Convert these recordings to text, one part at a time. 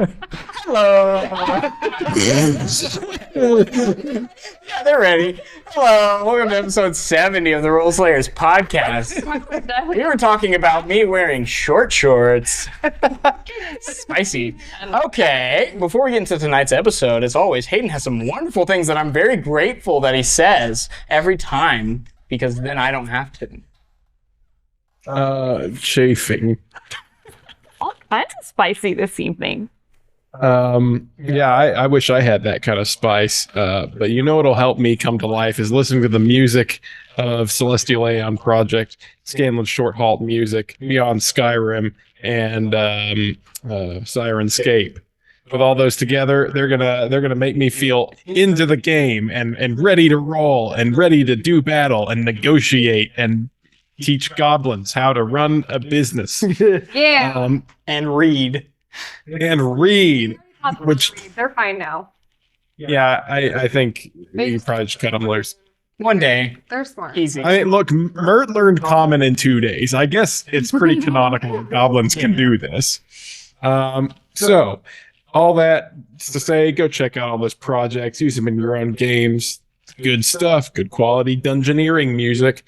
Hello. Yeah, they're ready. Hello. Welcome to episode 70 of the Role Slayers podcast. We were talking about me wearing short shorts. Spicy. Okay, before we get into tonight's episode, as always, Hayden has some wonderful things that I'm very grateful that he says every time, because then I don't have to. Chafing. All kinds of spicy this evening. Yeah, I wish I had that kind of spice. But you know what'll help me come to life is listening to the music of Celestial Aeon Project, Scanlan Shorthalt music, Beyond Skyrim, and Sirenscape. With all those together, they're gonna make me feel into the game and ready to roll and ready to do battle and negotiate and teach goblins how to run a business. Yeah. And read. Which They're fine now. yeah, I think you probably just cut them loose. One day. They're smart. Easy. I mean, look, Mert learned Common in 2 days. I guess it's pretty canonical that goblins can do this. So, all that to say, go check out all those projects. Use them in your own games. Good stuff. Good quality dungeoneering music.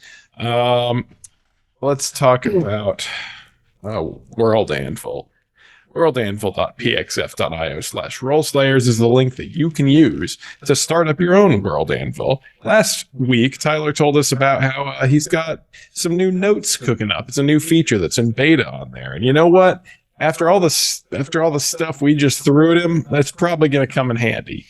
Let's talk about World Anvil. WorldAnvil.pxf.io/rollslayers is the link that you can use to start up your own World Anvil. Last week, Tyler told us about how he's got some new notes cooking up. It's a new feature that's in beta on there. And you know what? After all the stuff we just threw at him, that's probably going to come in handy.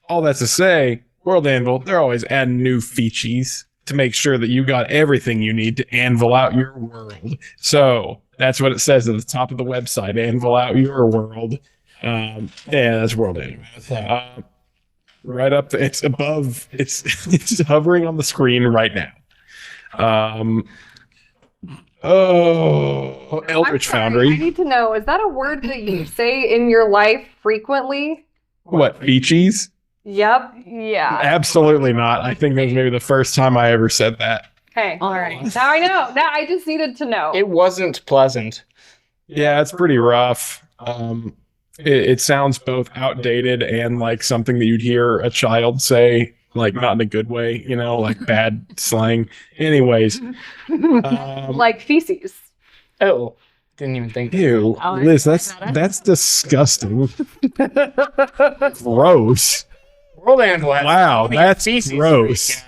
All that to say, World Anvil, they're always adding new features to make sure that you got everything you need to anvil out your world. So that's what it says at the top of the website, anvil out your world. Yeah, that's World Anvil. Right up, it's above, it's hovering on the screen right now. Eldritch Foundry. I need to know, is that a word that you say in your life frequently? What, feaches? Yep. Yeah. Absolutely not. I think that was maybe the first time I ever said that. Okay. All right. Now I know. Now I just needed to know. It wasn't pleasant. Yeah, it's pretty rough. It sounds both outdated and like something that you'd hear a child say, like not in a good way, you know, like bad slang. Anyways. Like feces. Oh, didn't even think. Ew, Oh, Liz, that's disgusting. Gross. World Anvil. Wow, that's gross.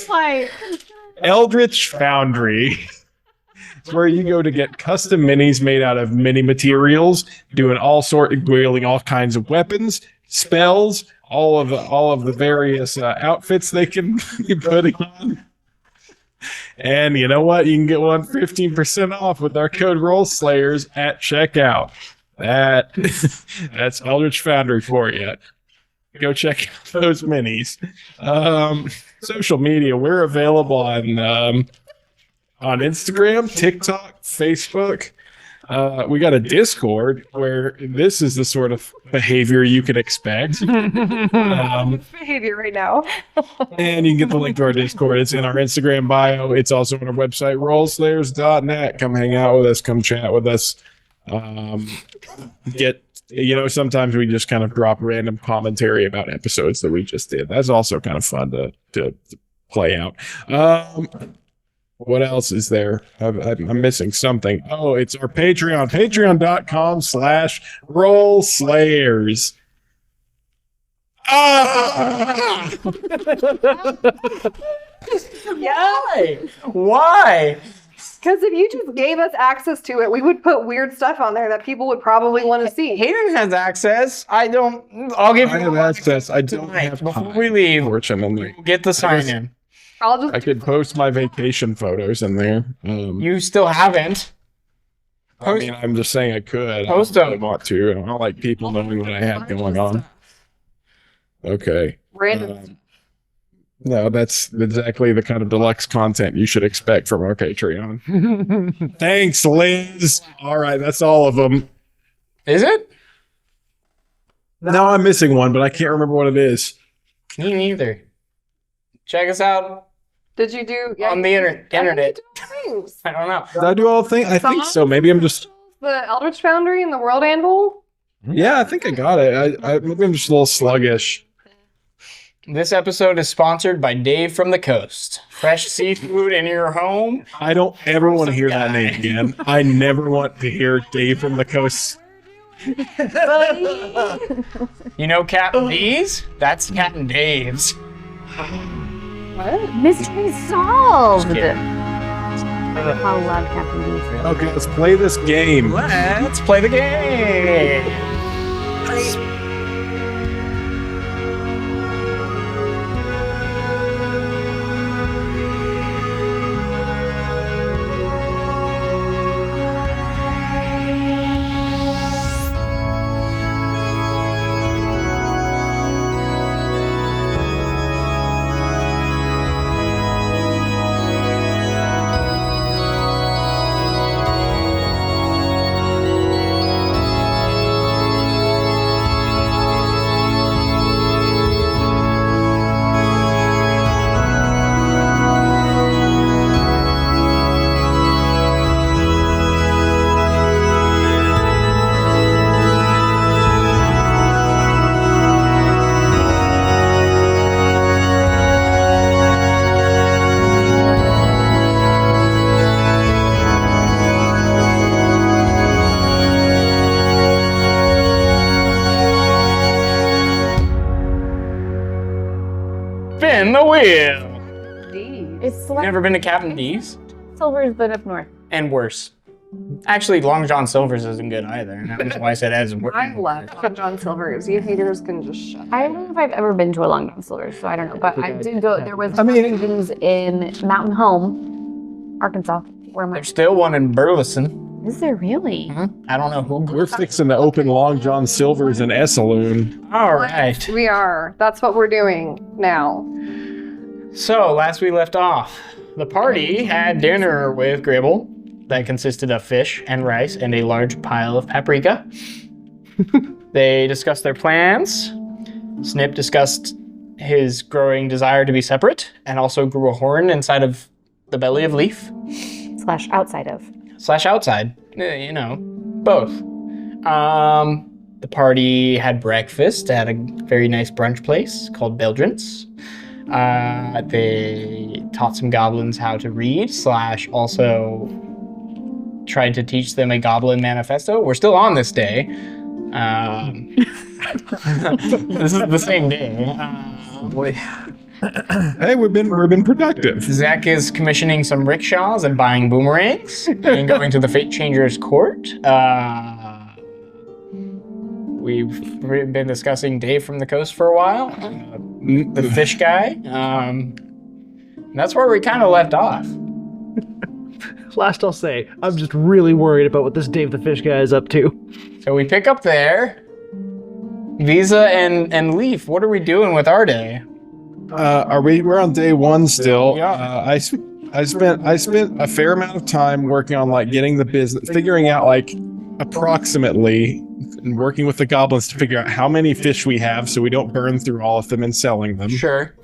Like, Eldritch Foundry. It's where you go to get custom minis made out of mini materials, wielding all kinds of weapons, spells, all of the various outfits they can be putting on. And you know what? You can get 15% off with our code ROLLSLAYERS at checkout. That's Eldritch Foundry for you. Go check out those minis. Social media, we're available on Instagram, TikTok, Facebook. We got a Discord where this is the sort of behavior you can expect. behavior right now. And you can get the link to our Discord. It's in our Instagram bio. It's also on our website, rollslayers.net. Come hang out with us. Come chat with us. Sometimes we just kind of drop random commentary about episodes that we just did. That's also kind of fun to play out. What else is there? I'm missing something. Oh, it's our Patreon. Patreon.com/rollslayers. Ah! Why? Because if you just gave us access to it, we would put weird stuff on there that people would probably want to see. Hayden has access. I'll give you I have access. I don't have before time, we leave. Fortunately, Get the sign in. I could post my vacation photos in there. You still haven't. I mean, I'm just saying I could. Post I don't them. want to. I don't like people knowing what I have going on. Okay. Random. No, that's exactly the kind of deluxe content you should expect from our Patreon. Thanks, Liz. All right, that's all of them. Is it? No, I'm missing one, but I can't remember what it is. Me neither. Check us out Did you do on the internet. Things. I don't know. Did I do all the things? I think so. Maybe I'm just... the Eldritch Foundry and the World Anvil? Yeah, I think I got it. Maybe I'm just a little sluggish. This episode is sponsored by Dave from the Coast. Fresh seafood in your home. I don't ever want to hear that name again. I never want to hear Dave from the Coast. You know Captain D's? That's Captain Dave's. What? Mystery solved. Just kidding. I love Captain D's. Okay, let's play this game. Let's play the game. Spin the wheel. D's. It's like Never been to Captain D's? Silver's, but up north. And worse. Actually, Long John Silver's isn't good either. That's why I said as worse. I love Long John Silver's. You haters can just shut up. I don't know if I've ever been to a Long John Silver's, so I don't know. But I did go. There was I mean- regions in Mountain Home, Arkansas. Where am I? There's still one in Burleson. Is there really? I don't know who. We're fixing to open Long John Silver's in Essaloon. All right. We are. That's what we're doing now. So, last we left off, the party had dinner with Gribble that consisted of fish and rice and a large pile of paprika. They discussed their plans. Snip discussed his growing desire to be separate and also grew a horn inside of the belly of Leaf. / outside of. / outside, you know, both. The party had breakfast at a very nice brunch place called Beldrance. They taught some goblins how to read / also tried to teach them a goblin manifesto. We're still on this day. This is the same day. Boy. Hey, we've been productive. Zach is commissioning some rickshaws and buying boomerangs and going to the Fate Changer's court. We've been discussing Dave from the Coast for a while, the fish guy. That's where we kind of left off. Last I'll say, I'm just really worried about what this Dave the Fish guy is up to. So we pick up there. Visa and Leaf, what are we doing with our day? We're on day one still. Yeah. I spent a fair amount of time working on like getting the business, figuring out like approximately, and working with the goblins to figure out how many fish we have so we don't burn through all of them and selling them. Sure.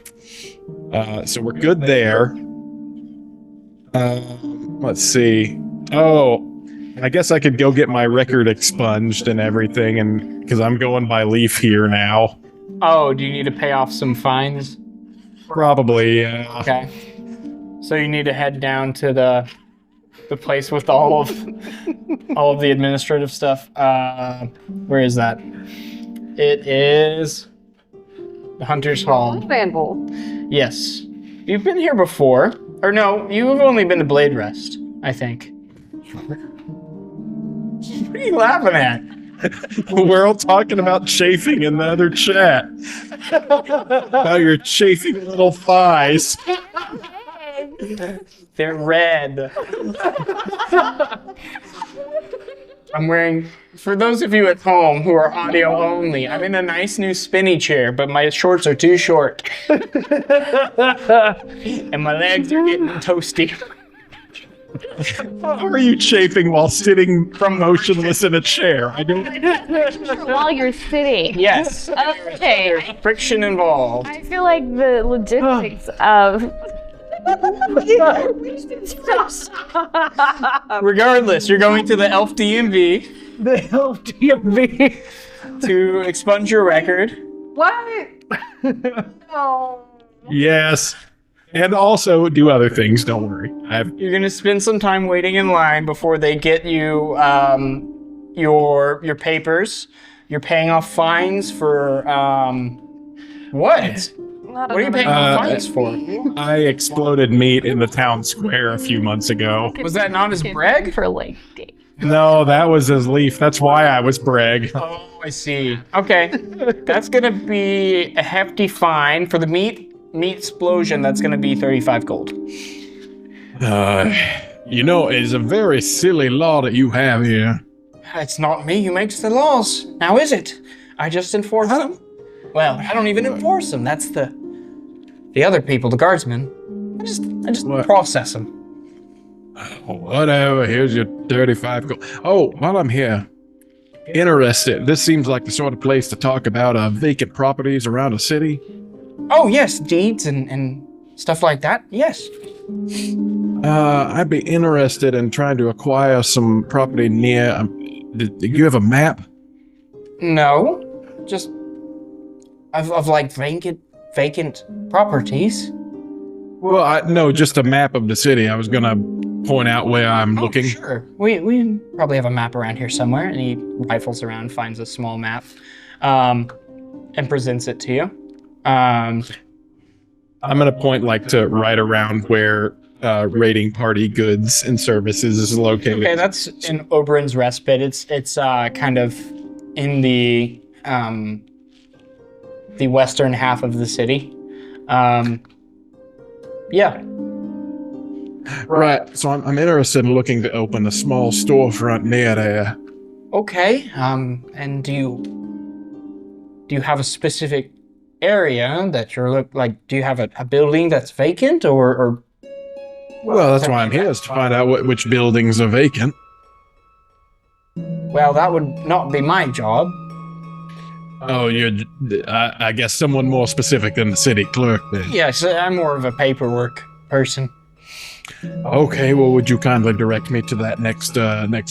So we're good there. Let's see. Oh, I guess I could go get my record expunged and everything, and because I'm going by Leaf here now. Oh, do you need to pay off some fines? Probably, yeah. Okay. So you need to head down to the place with all of the administrative stuff. Where is that? It is the Hunter's Hall. World Anvil. Yes. You've been here before. Or no, you've only been to Blade Rest, I think. What are you laughing at? We're all talking about chafing in the other chat. About your chafing little thighs. They're red. I'm wearing, for those of you at home who are audio only, I'm in a nice new spinny chair, but my shorts are too short. And my legs are getting toasty. How are you chafing while sitting motionless in a chair? I don't. While you're sitting. Yes. Okay. There's friction involved. I feel like the logistics of Regardless, you're going to the Elf DMV The hell DMV. to expunge your record. What? Oh. Yes. And also do other things, don't worry. You're gonna spend some time waiting in line before they get you your papers. You're paying off fines for what? What are you paying off fines for? I exploded meat in the town square a few months ago. Was that not as brag? For like days. No, that was his leaf. That's why I was brag. Oh, I see. Okay, that's gonna be a hefty fine for the meat explosion. That's gonna be 35 gold. It's a very silly law that you have here. It's not me who makes the laws. Now is it? I just enforce them. Well, I don't even enforce them. That's the other people, the guardsmen. I just What? process them. Whatever, here's your 35 gold. Oh, while I'm here, interested. This seems like the sort of place to talk about vacant properties around a city. Oh yes, deeds and stuff like that. Yes. I'd be interested in trying to acquire some property near. Do you have a map? No, just of like vacant properties. Well, no, just a map of the city. I was gonna point out where I'm looking. Sure. We probably have a map around here somewhere. And he rifles around, finds a small map, and presents it to you. I'm gonna point to right around where raiding party goods and services is located. Okay, that's in Oberyn's Respite. It's kind of in the western half of the city. Yeah. Right. So I'm interested in looking to open a small storefront near there. Okay. And do you have a specific area that you're like? Do you have a building that's vacant or? Well, that's why I'm here, is to find out which buildings are vacant. Well, that would not be my job. Oh, I guess someone more specific than the city clerk then. Yes, I'm more of a paperwork person. Okay, well, would you kindly direct me to that next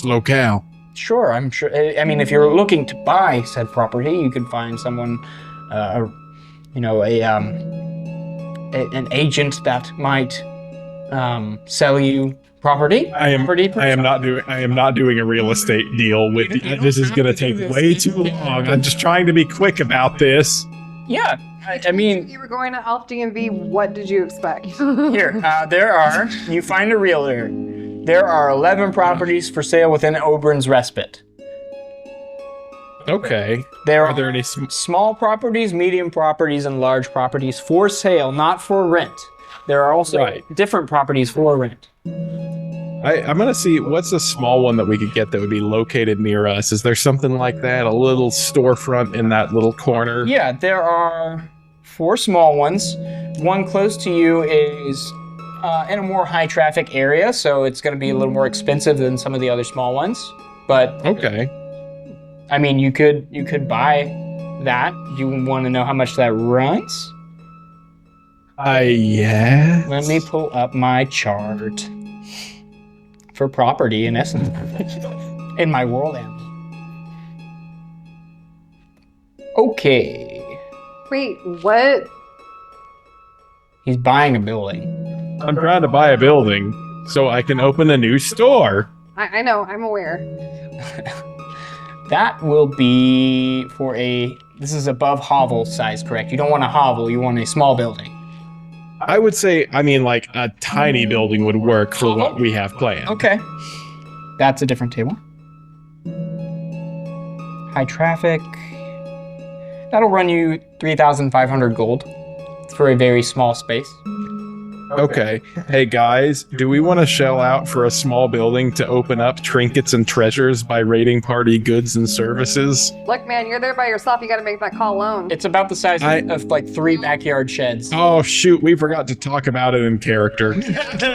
locale? Sure, I'm sure. I mean, if you're looking to buy said property, you could find someone, an agent that might sell you property. I am not doing a real estate deal with you. This is going to take way too long. I'm just trying to be quick about this. Yeah, I mean, You were going to Elf DMV. What did you expect? here, you find a realtor. There are 11 properties for sale within Oberyn's Respite. Okay. There Are there any small properties, medium properties, and large properties for sale, not for rent. There are also different properties for rent. I'm going to see what's a small one that we could get that would be located near us. Is there something like that? A little storefront in that little corner? Yeah, there are 4 small ones. One close to you is in a more high traffic area, so it's going to be a little more expensive than some of the other small ones. But Okay. I mean, you could buy that. Do you want to know how much that runs? Yeah. Let me pull up my chart for property in essence in my world end. Okay. Wait, what? He's buying a building. I'm trying to buy a building so I can open a new store. I know, I'm aware. That will be for this is above hovel size, correct? You don't want a hovel, you want a small building. I would say, like a tiny building would work for what we have planned. Okay. That's a different table. High traffic. That'll run you 3,500 gold. It's for a very small space. Okay. Hey guys, do we want to shell out for a small building to open up trinkets and treasures by raiding party goods and services? Look, man, you're there by yourself. You got to make that call alone. It's about the size of like 3 backyard sheds. Oh shoot, we forgot to talk about it in character.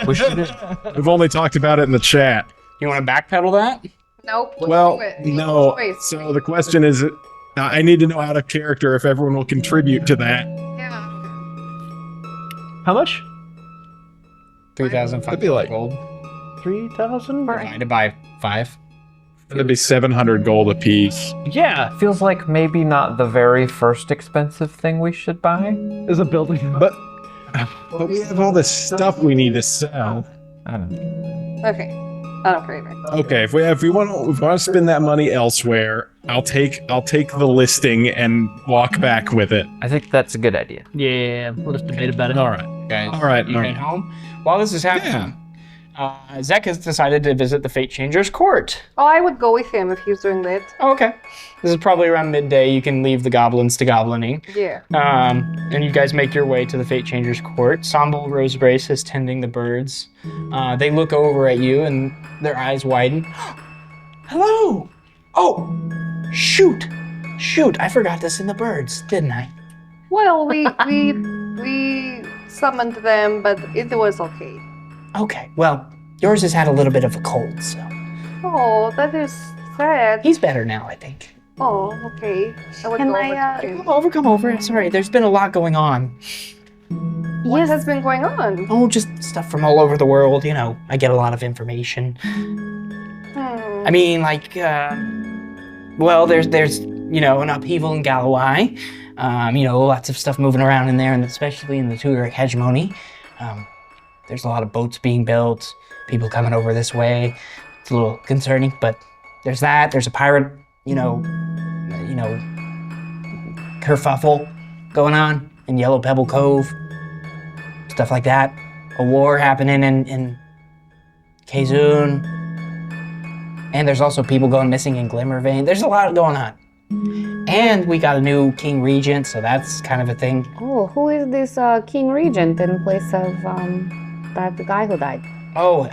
We've only talked about it in the chat. You want to backpedal that? Nope. Well, do it. no. Choice. So the question is, I need to know out of character if everyone will contribute to that. Yeah. How much? 3,500 That'd be like- gold 3,000? divided by 5. That'd be 700 gold apiece. Yeah, Feels like maybe not the very first expensive thing we should buy. there's a building. But we have all this stuff we need to sell. I don't know. Okay. I don't care either. Okay, if we want to spend that money elsewhere, I'll take the listing and walk back with it. I think that's a good idea. Yeah, we'll just debate about it. All right. Guys, All right, you all head right. home. While this is happening, Zek has decided to visit the Fate Changer's court. Oh, I would go with him if he's doing that. Oh, okay. This is probably around midday. You can leave the goblins to goblining. Yeah. And you guys make your way to the Fate Changer's court. Somble Rosebrace is tending the birds. They look over at you and their eyes widen. Hello! Oh, shoot! I forgot to send the birds, didn't I? Well, we summoned them, but it was okay. Okay, well, yours has had a little bit of a cold, so Oh, that is sad. he's better now, I think. Oh, okay. I would Can go I, over to him. Come over. Sorry, there's been a lot going on. What has been going on? Oh, just stuff from all over the world, you know. I get a lot of information. Hmm. I mean, like, well, there's an upheaval in Galloway. Lots of stuff moving around in there, and especially in the Tugeric hegemony. There's a lot of boats being built, people coming over this way. It's a little concerning, but there's that. There's a pirate, kerfuffle going on in Yellow Pebble Cove. Stuff like that. A war happening in Kazun. And there's also people going missing in Glimmervein. There's a lot going on. And we got a new King Regent, so that's kind of a thing. Oh, who is this King Regent in place of the guy who died? Oh,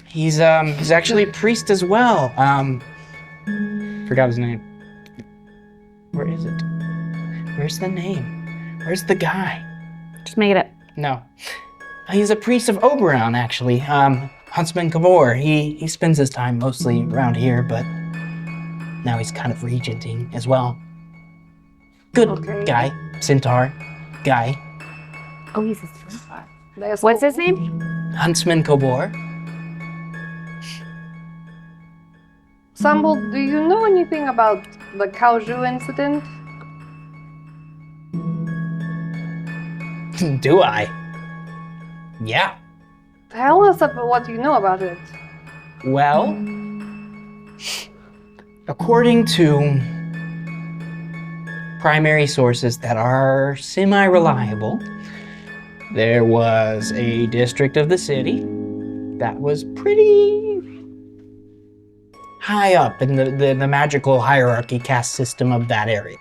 he's actually a priest as well. Forgot his name. Where is it? Where's the name? Where's the guy? Just make it up. No. He's a priest of Oberon, actually. Huntsman Kavor. He spends his time mostly around here, but now he's kind of regenting as well. Good Okay. guy. Centaur guy. Oh, he's a centaur. That's What's cool. his name? Huntsman Kavor. Sambal, do you know anything about the Kaoju incident? Do I? Yeah. Tell us about what you know about it. Well, according to primary sources that are semi-reliable, there was a district of the city that was pretty high up in the magical hierarchy caste system of that area.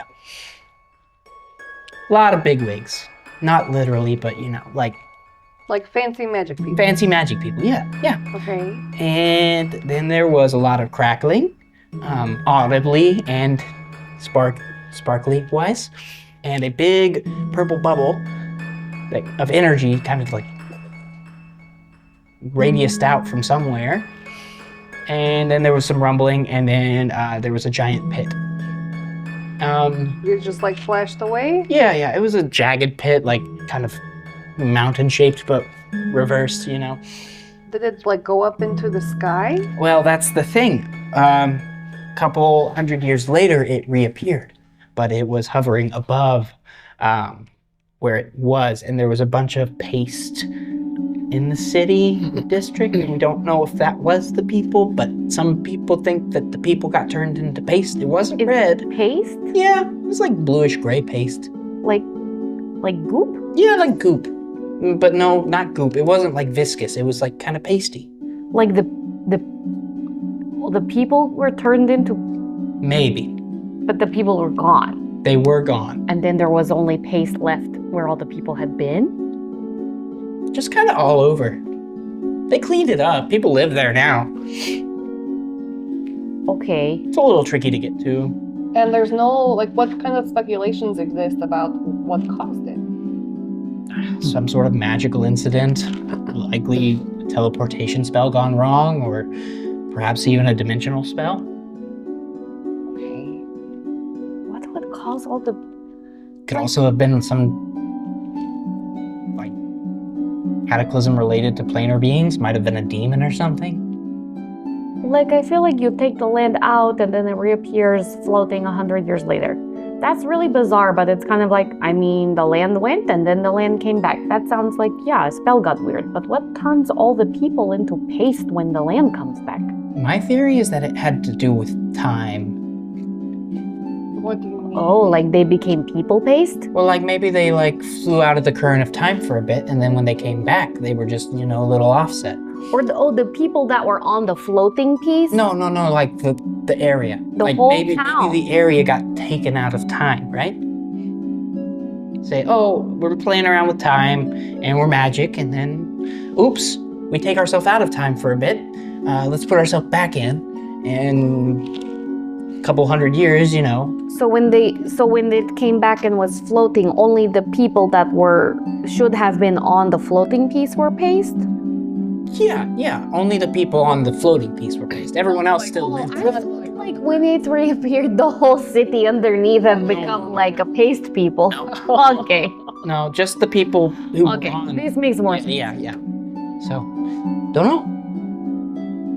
A lot of bigwigs. Not literally, but Like fancy magic people. fancy magic people. Yeah. Okay. And then there was a lot of crackling, audibly and sparkly wise, and a big purple bubble of energy kind of like radiused out from somewhere. And then there was some rumbling, and then there was a giant pit. It just like flashed away? Yeah, it was a jagged pit, like kind of mountain shaped, but reversed, Did it like go up into the sky? Well, that's the thing. Couple hundred years later, it reappeared, but it was hovering above where it was, and there was a bunch of paste in the city, the district, and we don't know if that was the people, but some people think that the people got turned into paste. It wasn't red. Paste? Yeah, it was like bluish gray paste. Like goop? Yeah, like goop. But no, not goop. It wasn't like viscous. It was like kind of pasty. Like the people were turned into, Maybe. but the people were gone. They were gone. And then there was only paste left where all the people had been. Just kind of all over. They cleaned it up. People live there now. Okay. It's a little tricky to get to. And there's no, like, what kind of speculations exist about what caused it? Some sort of magical incident. Likely a teleportation spell gone wrong, or perhaps even a dimensional spell. Okay. What would cause all the... Could also have been some, like, cataclysm related to planar beings. Might have been a demon or something. Like, I feel like you take the land out and then it reappears floating 100 years later. That's really bizarre, but it's kind of like, I mean, the land went and then the land came back. That sounds like, yeah, a spell got weird. But what turns all the people into paste when the land comes back? My theory is that it had to do with time. What do you mean? Oh, like they became people paste? Well, like maybe they like flew out of the current of time for a bit, and then when they came back, they were just, a little offset. Or the people that were on the floating piece? No, like the area. The like whole maybe town. the area got taken out of time, right? Say, oh, we're playing around with time and we're magic, and then, oops, we take ourselves out of time for a bit. Let's put ourselves back in, and a couple hundred years, So when it came back and was floating, only the people that should have been on the floating piece were paste? Yeah. Only the people on the floating piece were paste. Everyone else still lived. I feel like when it reappeared, the whole city underneath have become like a paste people. Okay. No, just the people who were Okay. on. This makes more sense. Yeah. So, don't know.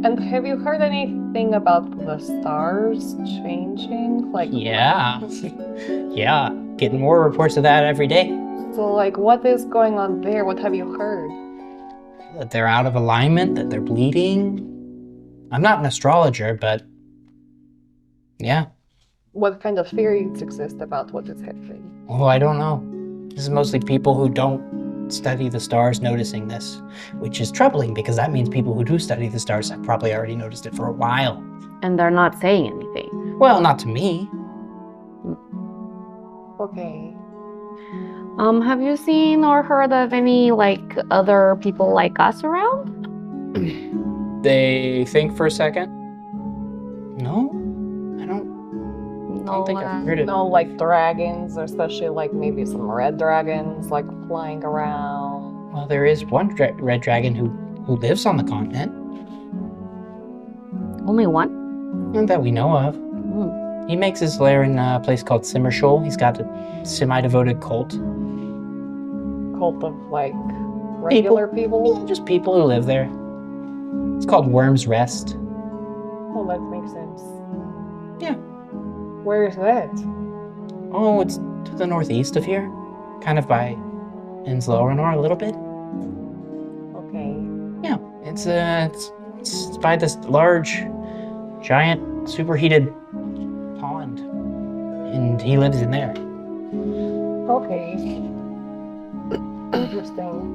And have you heard anything about the stars changing? Like, Yeah. Yeah. Getting more reports of that every day. So, like, what is going on there? What have you heard? That they're out of alignment, that they're bleeding. I'm not an astrologer, but yeah. What kind of theories exist about what is happening? Oh, I don't know. This is mostly people who don't study the stars noticing this, which is troubling because that means people who do study the stars have probably already noticed it for a while. And they're not saying anything. Well, not to me. Okay. Have you seen or heard of any like other people like us around? They think for a second. No, I don't think I've heard it. No, like dragons, especially like maybe some red dragons, like flying around. Well, there is one red dragon who lives on the continent, Only one? none that we know of. He makes his lair in a place called Simmershul. He's got a semi-devoted cult. Cult of like regular people? Yeah, just people who live there. It's called Worm's Rest. Oh, that makes sense. Yeah. Where is that? Oh, it's to the northeast of here, kind of by Enslorenor a little bit. Okay. Yeah, it's by this large, giant, superheated pond, and he lives in there. Okay. Interesting.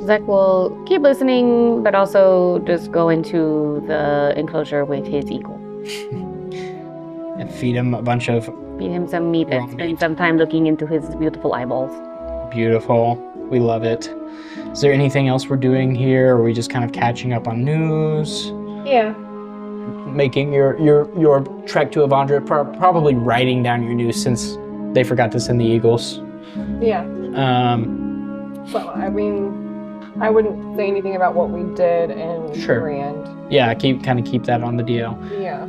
Zach will keep listening, but also just go into the enclosure with his eagle. And feed him a bunch of Feed him some meat and spend some time looking into his beautiful eyeballs. beautiful. We love it. Is there anything else we're doing here? Or are we just kind of catching up on news? Yeah. Making your trek to Avandra, probably writing down your news since they forgot to send the eagles. Yeah. So, I mean, I wouldn't say anything about what we did in Sure. Grand. Yeah, keep that on the DL. Yeah.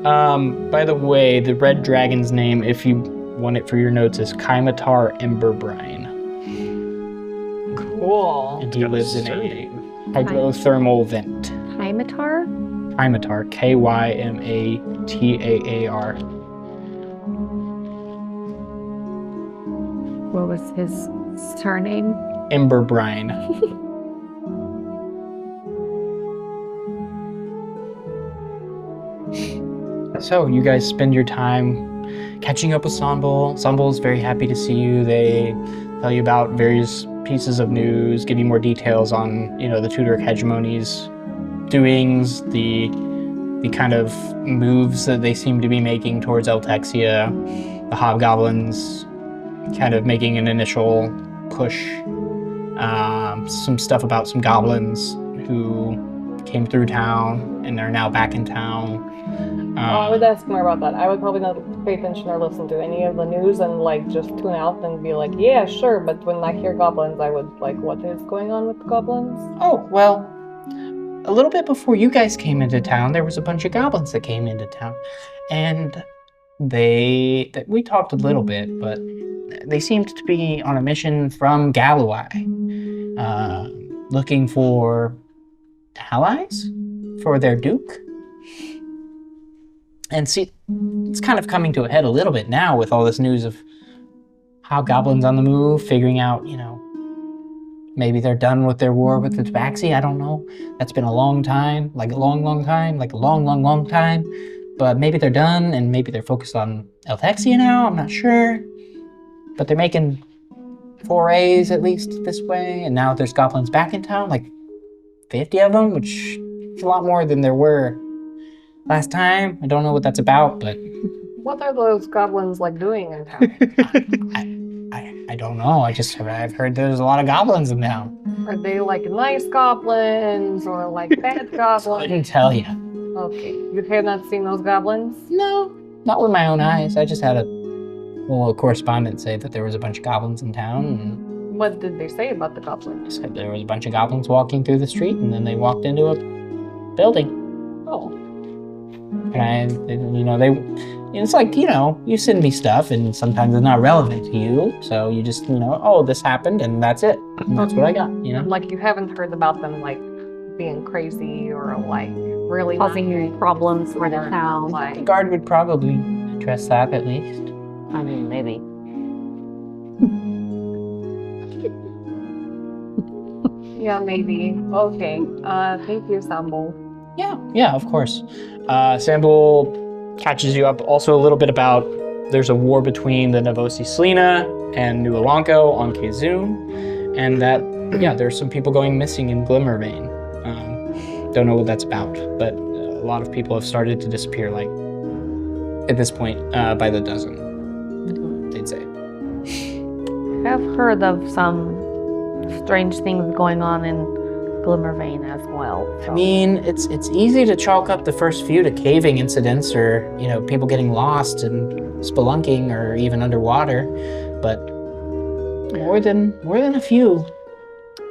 By the way, the red dragon's name, if you want it for your notes, is Kaimatar Emberbrine. Cool. And he lives in a hydrothermal vent. Hymatar? Kaimatar, Kymatar. What was his surname? Emberbrine. So, you guys spend your time catching up with Sanbul. Sanbul's very happy to see you. They tell you about various pieces of news, give you more details on, the Tudoric hegemony's doings, the kind of moves that they seem to be making towards Eltexia, the hobgoblins kind of making an initial push, some stuff about some goblins who came through town and are now back in town. I would ask more about that. I would probably not pay attention or listen to any of the news and just tune out and be like, yeah, sure. But when I hear goblins, I would what is going on with goblins? Oh, well, a little bit before you guys came into town, there was a bunch of goblins that came into town. And we talked a little bit, but they seemed to be on a mission from Galloway, looking for allies for their duke. And see, it's kind of coming to a head a little bit now with all this news of how goblins on the move, figuring out, maybe they're done with their war with the Tabaxi. I don't know. That's been a long time, like a long, long time, like a long, long, long time. But maybe they're done, and maybe they're focused on Elthexia now. I'm not sure. But they're making forays, at least, this way. And now there's goblins back in town, like 50 of them, which is a lot more than there were last time. I don't know what that's about, but... What are those goblins, doing in town? I don't know. I've heard there's a lot of goblins in town. Are they, nice goblins, or, bad goblins? Couldn't tell you. Okay. You have not seen those goblins? No, not with my own eyes. I just had a correspondent say that there was a bunch of goblins in town. And what did they say about the goblins? said there was a bunch of goblins walking through the street, and then they walked into a building. Oh. And it's like, you send me stuff, and sometimes it's not relevant to you. So you just, this happened, and that's it. And that's what I got, You haven't heard about them, being crazy or, really Causing problems for the town. The guard would probably address that at least. I mean, maybe. Yeah, maybe. Okay. Thank you, Sambo. Yeah, of course. Sambo catches you up also a little bit about there's a war between the Novosi Selena and New Elanco on Kazun, and that, there's some people going missing in Glimmervein. Don't know what that's about, but a lot of people have started to disappear, at this point, by the dozen, they'd say. I've heard of some strange things going on in Glimmervein as well. So. I mean, it's easy to chalk up the first few to caving incidents or, people getting lost and spelunking or even underwater, but more than a few.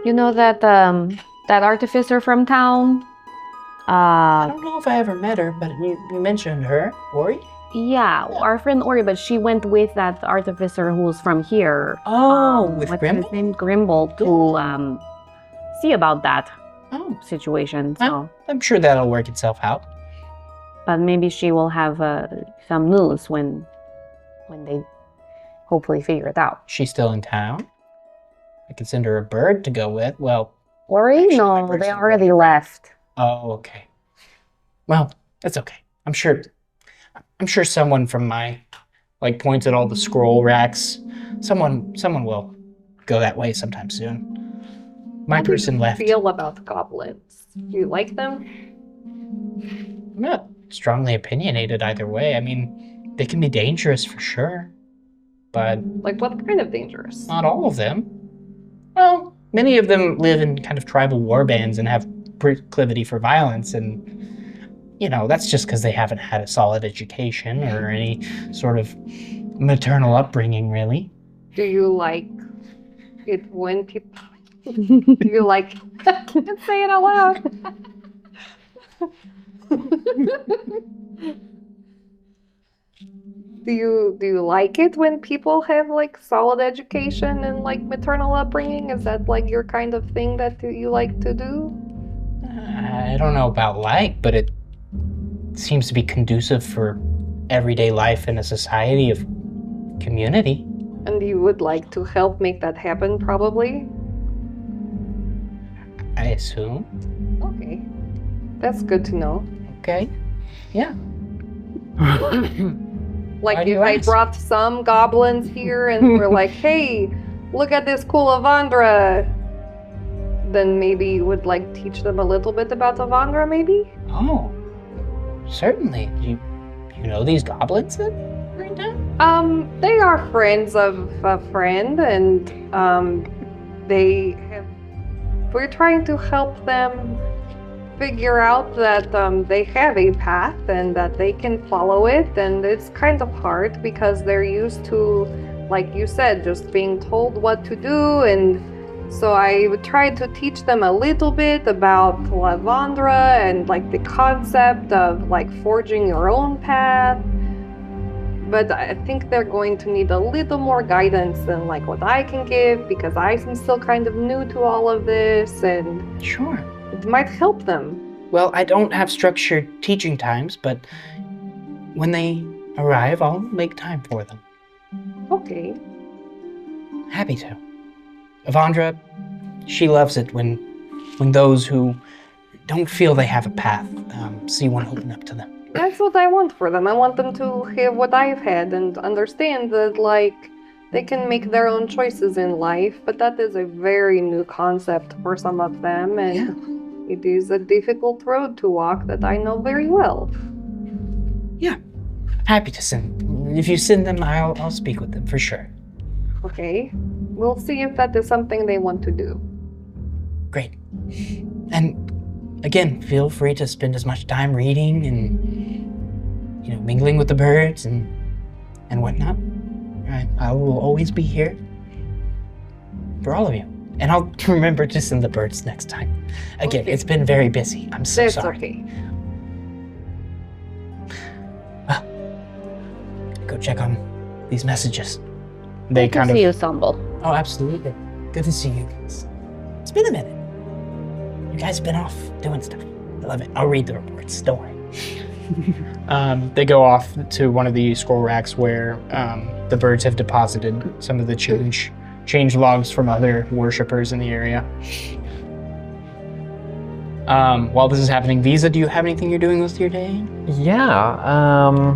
You know that that artificer from town? I don't know if I ever met her, but you mentioned her, Ori? Yeah, our friend Ori, but she went with that artificer who's from here. With what's Grimble? his name? Grimble, to see about that situation. So, Well, I'm sure that'll work itself out. but maybe she will have some news when they hopefully figure it out. She's still in town. I could send her a bird to go with. Well, Ori? Actually, my No, bird's they not already left. oh, okay. Well, that's okay. I'm sure someone from my points at all the scroll racks. Someone will go that way sometime soon. My person left. How do you feel about goblins? Do you like them? I'm not strongly opinionated either way. I mean, they can be dangerous for sure, but What kind of dangerous? not all of them. Well, many of them live in kind of tribal war bands and have proclivity for violence, and that's just because they haven't had a solid education or any sort of maternal upbringing, really. Do you like it when people... Do you like... I can't say it out loud. Do you like it when people have solid education and maternal upbringing? Is that your kind of thing that you like to do? I don't know about but it seems to be conducive for everyday life in a society of community. And you would like to help make that happen, probably? I assume. Okay. That's good to know. Okay. Yeah. Why do If you I ask? brought some goblins here and were like, hey, look at this cool Avandra, then maybe you would teach them a little bit about Avandra, maybe? Oh, certainly. You know these goblins then? Right now? They are friends of a friend, and we're trying to help them figure out that they have a path and that they can follow it, and it's kind of hard because they're used to, like you said, just being told what to do, and so I would try to teach them a little bit about Lavandra and the concept of forging your own path. but I think they're going to need a little more guidance than like what I can give because I'm still kind of new to all of this and Sure. it might help them. Well, I don't have structured teaching times, but when they arrive, I'll make time for them. Okay. Happy to. Avandra, she loves it when those who don't feel they have a path see one open up to them. That's what I want for them. I want them to have what I've had and understand that, like, they can make their own choices in life, but that is a very new concept for some of them, and it is a difficult road to walk that I know very well. Yeah. Happy to send. If you send them, I'll speak with them for sure. Okay. We'll see if that is something they want to do. Great. And again, feel free to spend as much time reading and mingling with the birds and whatnot. I will always be here for all of you. And I'll remember to send the birds next time. Again, Okay. It's been very busy. I'm so That's sorry. okay. Well, go check on these messages. They Good to see you, Stumble. Oh, absolutely. Good to see you guys. It's been a minute. You guys have been off doing stuff. I love it. I'll read the reports. Don't worry. They go off to one of the scroll racks where the birds have deposited some of the change logs from other worshippers in the area. While this is happening, Visa, do you have anything you're doing with your day? Yeah,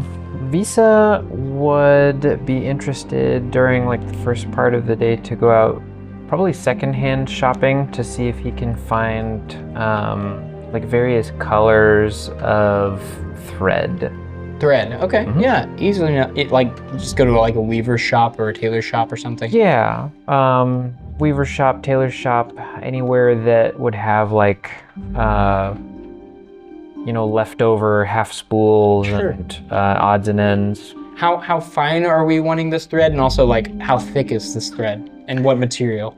Visa would be interested during like the first part of the day to go out, probably secondhand shopping to see if he can find like various colors of thread. Thread. Okay. Mhm. Yeah. Easily enough. Just go to like a weaver shop or a tailor shop or something. Yeah, weaver shop, tailor shop, anywhere that would have like leftover half spools Sure. and odds and ends. How fine are we wanting this thread, and also like how thick is this thread, and what material?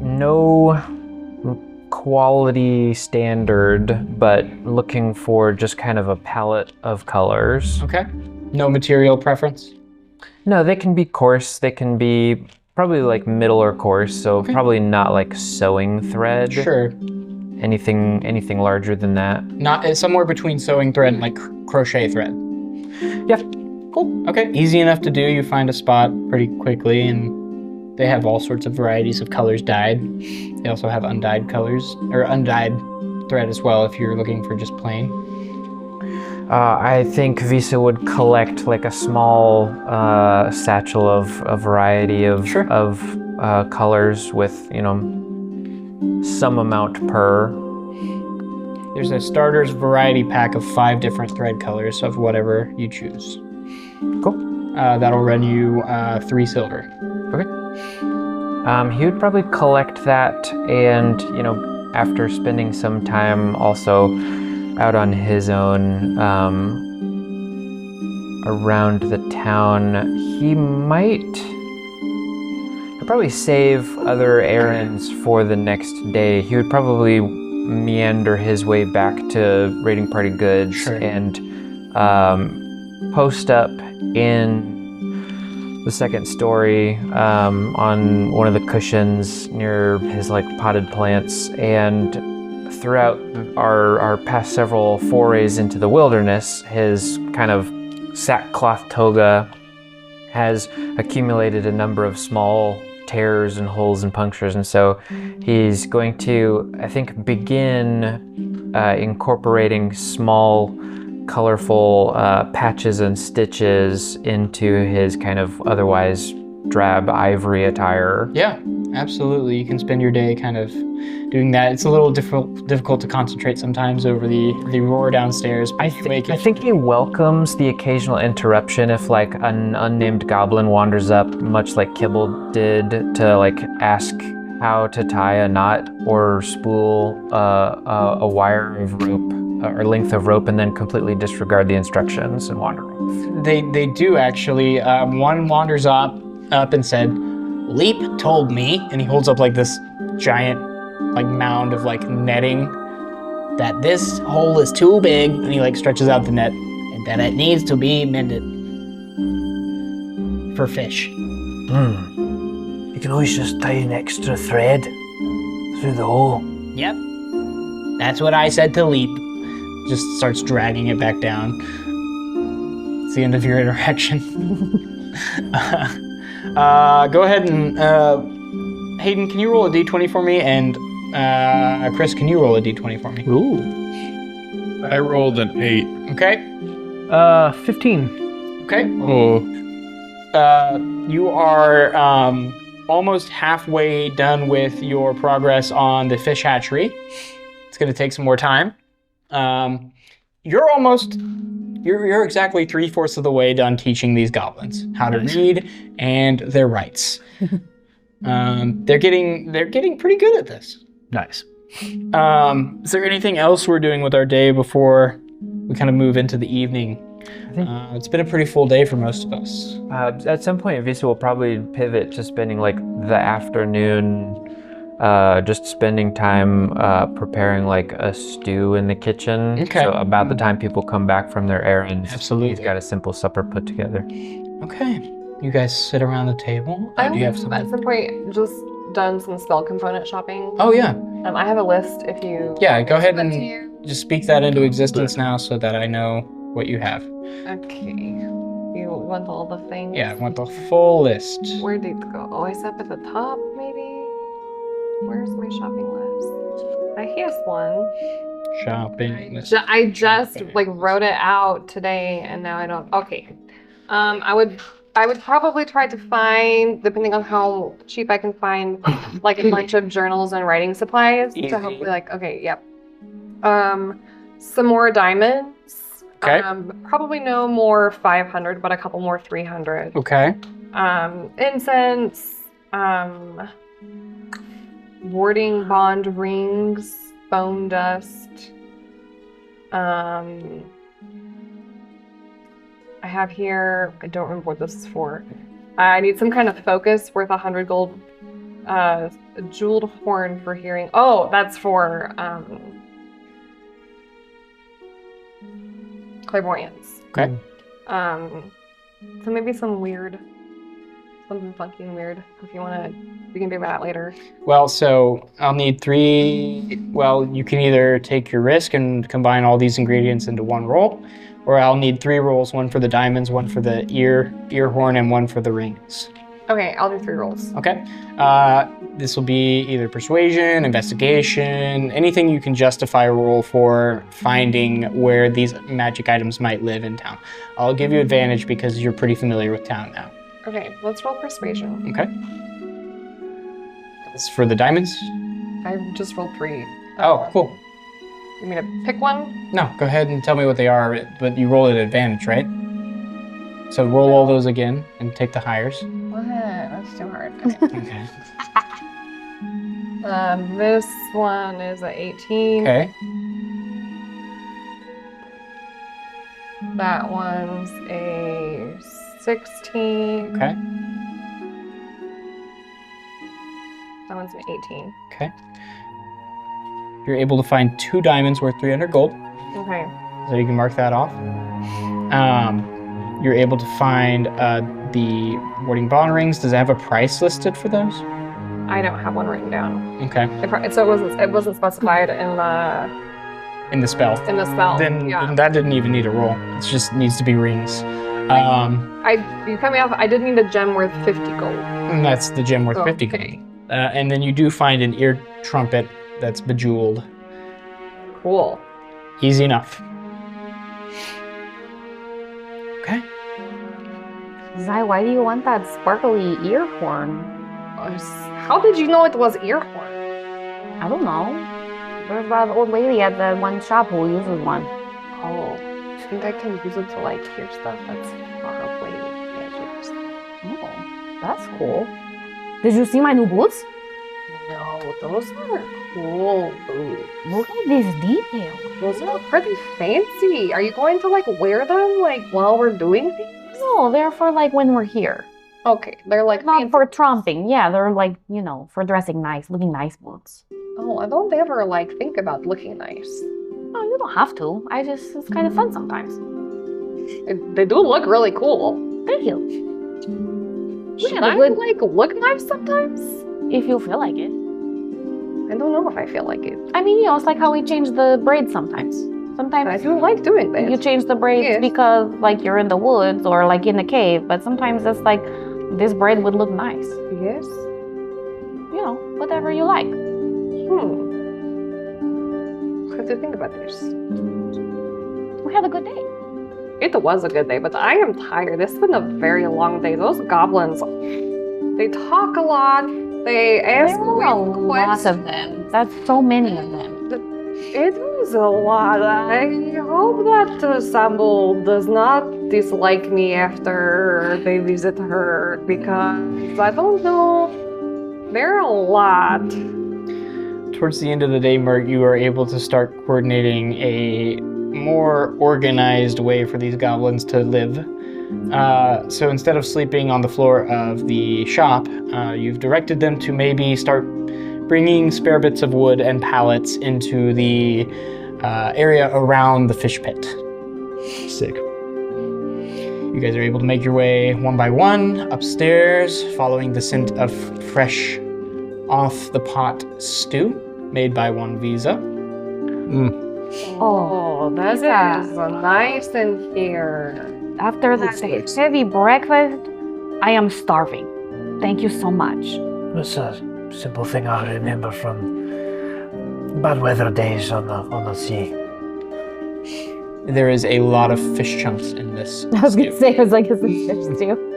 No quality standard, but looking for just kind of a palette of colors. Okay. No material preference. No, they can be coarse. They can be probably like middle or coarse, so Okay. probably not like sewing thread. Sure. Anything larger than that. Not somewhere between sewing thread and like crochet thread. Yeah. Cool. Okay. Easy enough to do. You find a spot pretty quickly, and they have all sorts of varieties of colors dyed. They also have undyed colors or undyed thread as well if you're looking for just plain. I think Visa would collect like a small satchel of a variety of Sure. colors with some amount per. There's a starter's variety pack of 5 different thread colors of whatever you choose. Cool. That'll run you 3 silver. He would probably collect that, and after spending some time also out on his own around the town, he'll probably save other errands for the next day. He would probably meander his way back to Raiding Party Goods. Sure. And post up in the second story on one of the cushions near his like potted plants. And throughout our past several forays into the wilderness, his kind of sackcloth toga has accumulated a number of small tears and holes and punctures, and so he's going to, I think, begin incorporating small colorful patches and stitches into his kind of otherwise drab ivory attire. Yeah, absolutely. You can spend your day kind of doing that. It's a little difficult to concentrate sometimes over the roar downstairs. I think he welcomes the occasional interruption if like an unnamed goblin wanders up, much like Kibble did, to like ask how to tie a knot or spool a wire of rope or length of rope, and then completely disregard the instructions and wander off. They do actually. One wanders up and said, "Leap told me," and he holds up like this giant like mound of like netting, that this hole is too big, and he like stretches out the net, and that it needs to be mended. for fish. You can always just tie an extra thread through the hole. Yep. That's what I said to Leap. Just starts dragging it back down. It's the end of your interaction. Go ahead and Hayden, can you roll a d20 for me? And Chris, can you roll a d20 for me? Ooh. I rolled an 8. Okay. 15. Okay. Oh, You are almost halfway done with your progress on the fish hatchery. It's going to take some more time. You're exactly 3/4 of the way done teaching these goblins how to read and their rights. They're getting pretty good at this. Nice. Is there anything else we're doing with our day before we kind of move into the evening? It's been a pretty full day for most of us. At some point, Visa will probably pivot to spending like the afternoon, just spending time preparing like a stew in the kitchen. Okay. So about the time people come back from their errands, Absolutely. he's got a simple supper put together. Okay. You guys sit around the table. Do you have some? At some point just done some spell component shopping. Oh yeah. I have a list if you. Yeah. Go ahead Send that to and you. just speak that into existence now, so that I know what you have. Okay. You want all the things? Yeah. I want the full list. Where did it go? Oh, it's up at the top, maybe? Where's my shopping list? Here's one. Shopping list. I just like wrote it out today, and now I don't. Okay. I would probably try to find, depending on how cheap I can find, like a bunch of journals and writing supplies Easy. to hopefully yep. Some more diamonds. Okay. Probably no more 500, but a couple more 300. Okay. Incense. Warding bond rings. Bone dust. I have here, I don't remember what this is for. I need some kind of focus worth 100 gold. A jeweled horn for hearing. Oh, that's for clairvoyance. Okay. So maybe something funky and weird. If you wanna, we can do that later. Well, so I'll need 3. Well, you can either take your risk and combine all these ingredients into one roll, or I'll need 3 rolls, one for the diamonds, one for the ear horn, and one for the rings. Okay, I'll do 3 rolls. Okay. This will be either persuasion, investigation, anything you can justify a roll for finding where these magic items might live in town. I'll give you advantage because you're pretty familiar with town now. Okay, let's roll persuasion. Okay. This is for the diamonds? I just rolled 3. Oh, cool. You mean to pick one? No, go ahead and tell me what they are, but you roll at advantage, right? So roll all those again and take the hires. What? That's too hard. Okay. This one is a 18. Okay. That one's a 16. Okay. That one's an 18. Okay. You're able to find 2 diamonds worth 300 gold, Okay. so you can mark that off. You're able to find the warding bond rings. Does it have a price listed for those? I don't have one written down. Okay. So it wasn't specified in the spell. spell. Then yeah. that didn't even need a roll. It just needs to be rings. You cut me off. I did need a gem worth 50 gold. And that's the gem worth 50 gold. Okay. And then you do find an ear trumpet that's bejeweled. Cool. Easy enough. Okay. Zai, why do you want that sparkly ear horn? How did you know it was ear horn? I don't know. There's that old lady at the one shop who uses one. Oh, I think I can use it to like hear stuff that's probably magic. Oh, that's cool. Did you see my new boots? No, those are cool boots. Look at this detail. Those are pretty fancy. Are you going to like wear them like while we're doing things? No, they're for like when we're here. Okay, they're like Not fancy. for tromping. Yeah, they're like, for dressing nice, looking nice boots. Oh, I don't ever like think about looking nice. Oh, you don't have to. It's kind of fun sometimes. They do look really cool. They Thank you. Should had a I good- like look nice sometimes? If you feel like it. I don't know if I feel like it. I mean, it's like how we change the braids sometimes. I Sometimes do like doing that. you change the braids Yes. because like you're in the woods or like in the cave, but sometimes it's like this braid would look nice. Yes. Whatever you like. What do you think about this? We had a good day. It was a good day, but I am tired. It's been a very long day. Those goblins, they talk a lot. They ask There are a weird lot questions. of them. That's so many of them. It is a lot. I hope that Sambal does not dislike me after they visit her because I don't know. There are a lot. Towards the end of the day, Mert, you are able to start coordinating a more organized way for these goblins to live. So instead of sleeping on the floor of the shop, you've directed them to maybe start bringing spare bits of wood and pallets into the area around the fish pit. Sick. You guys are able to make your way one by one upstairs, following the scent of fresh off the pot stew made by one Visa. Oh, that Yeah. is nice in here. After that heavy breakfast, I am starving. Thank you so much. It's a simple thing I remember from bad weather days on the sea. There is a lot of fish chunks in this I was gonna stew, say, I was like, is this fish stew?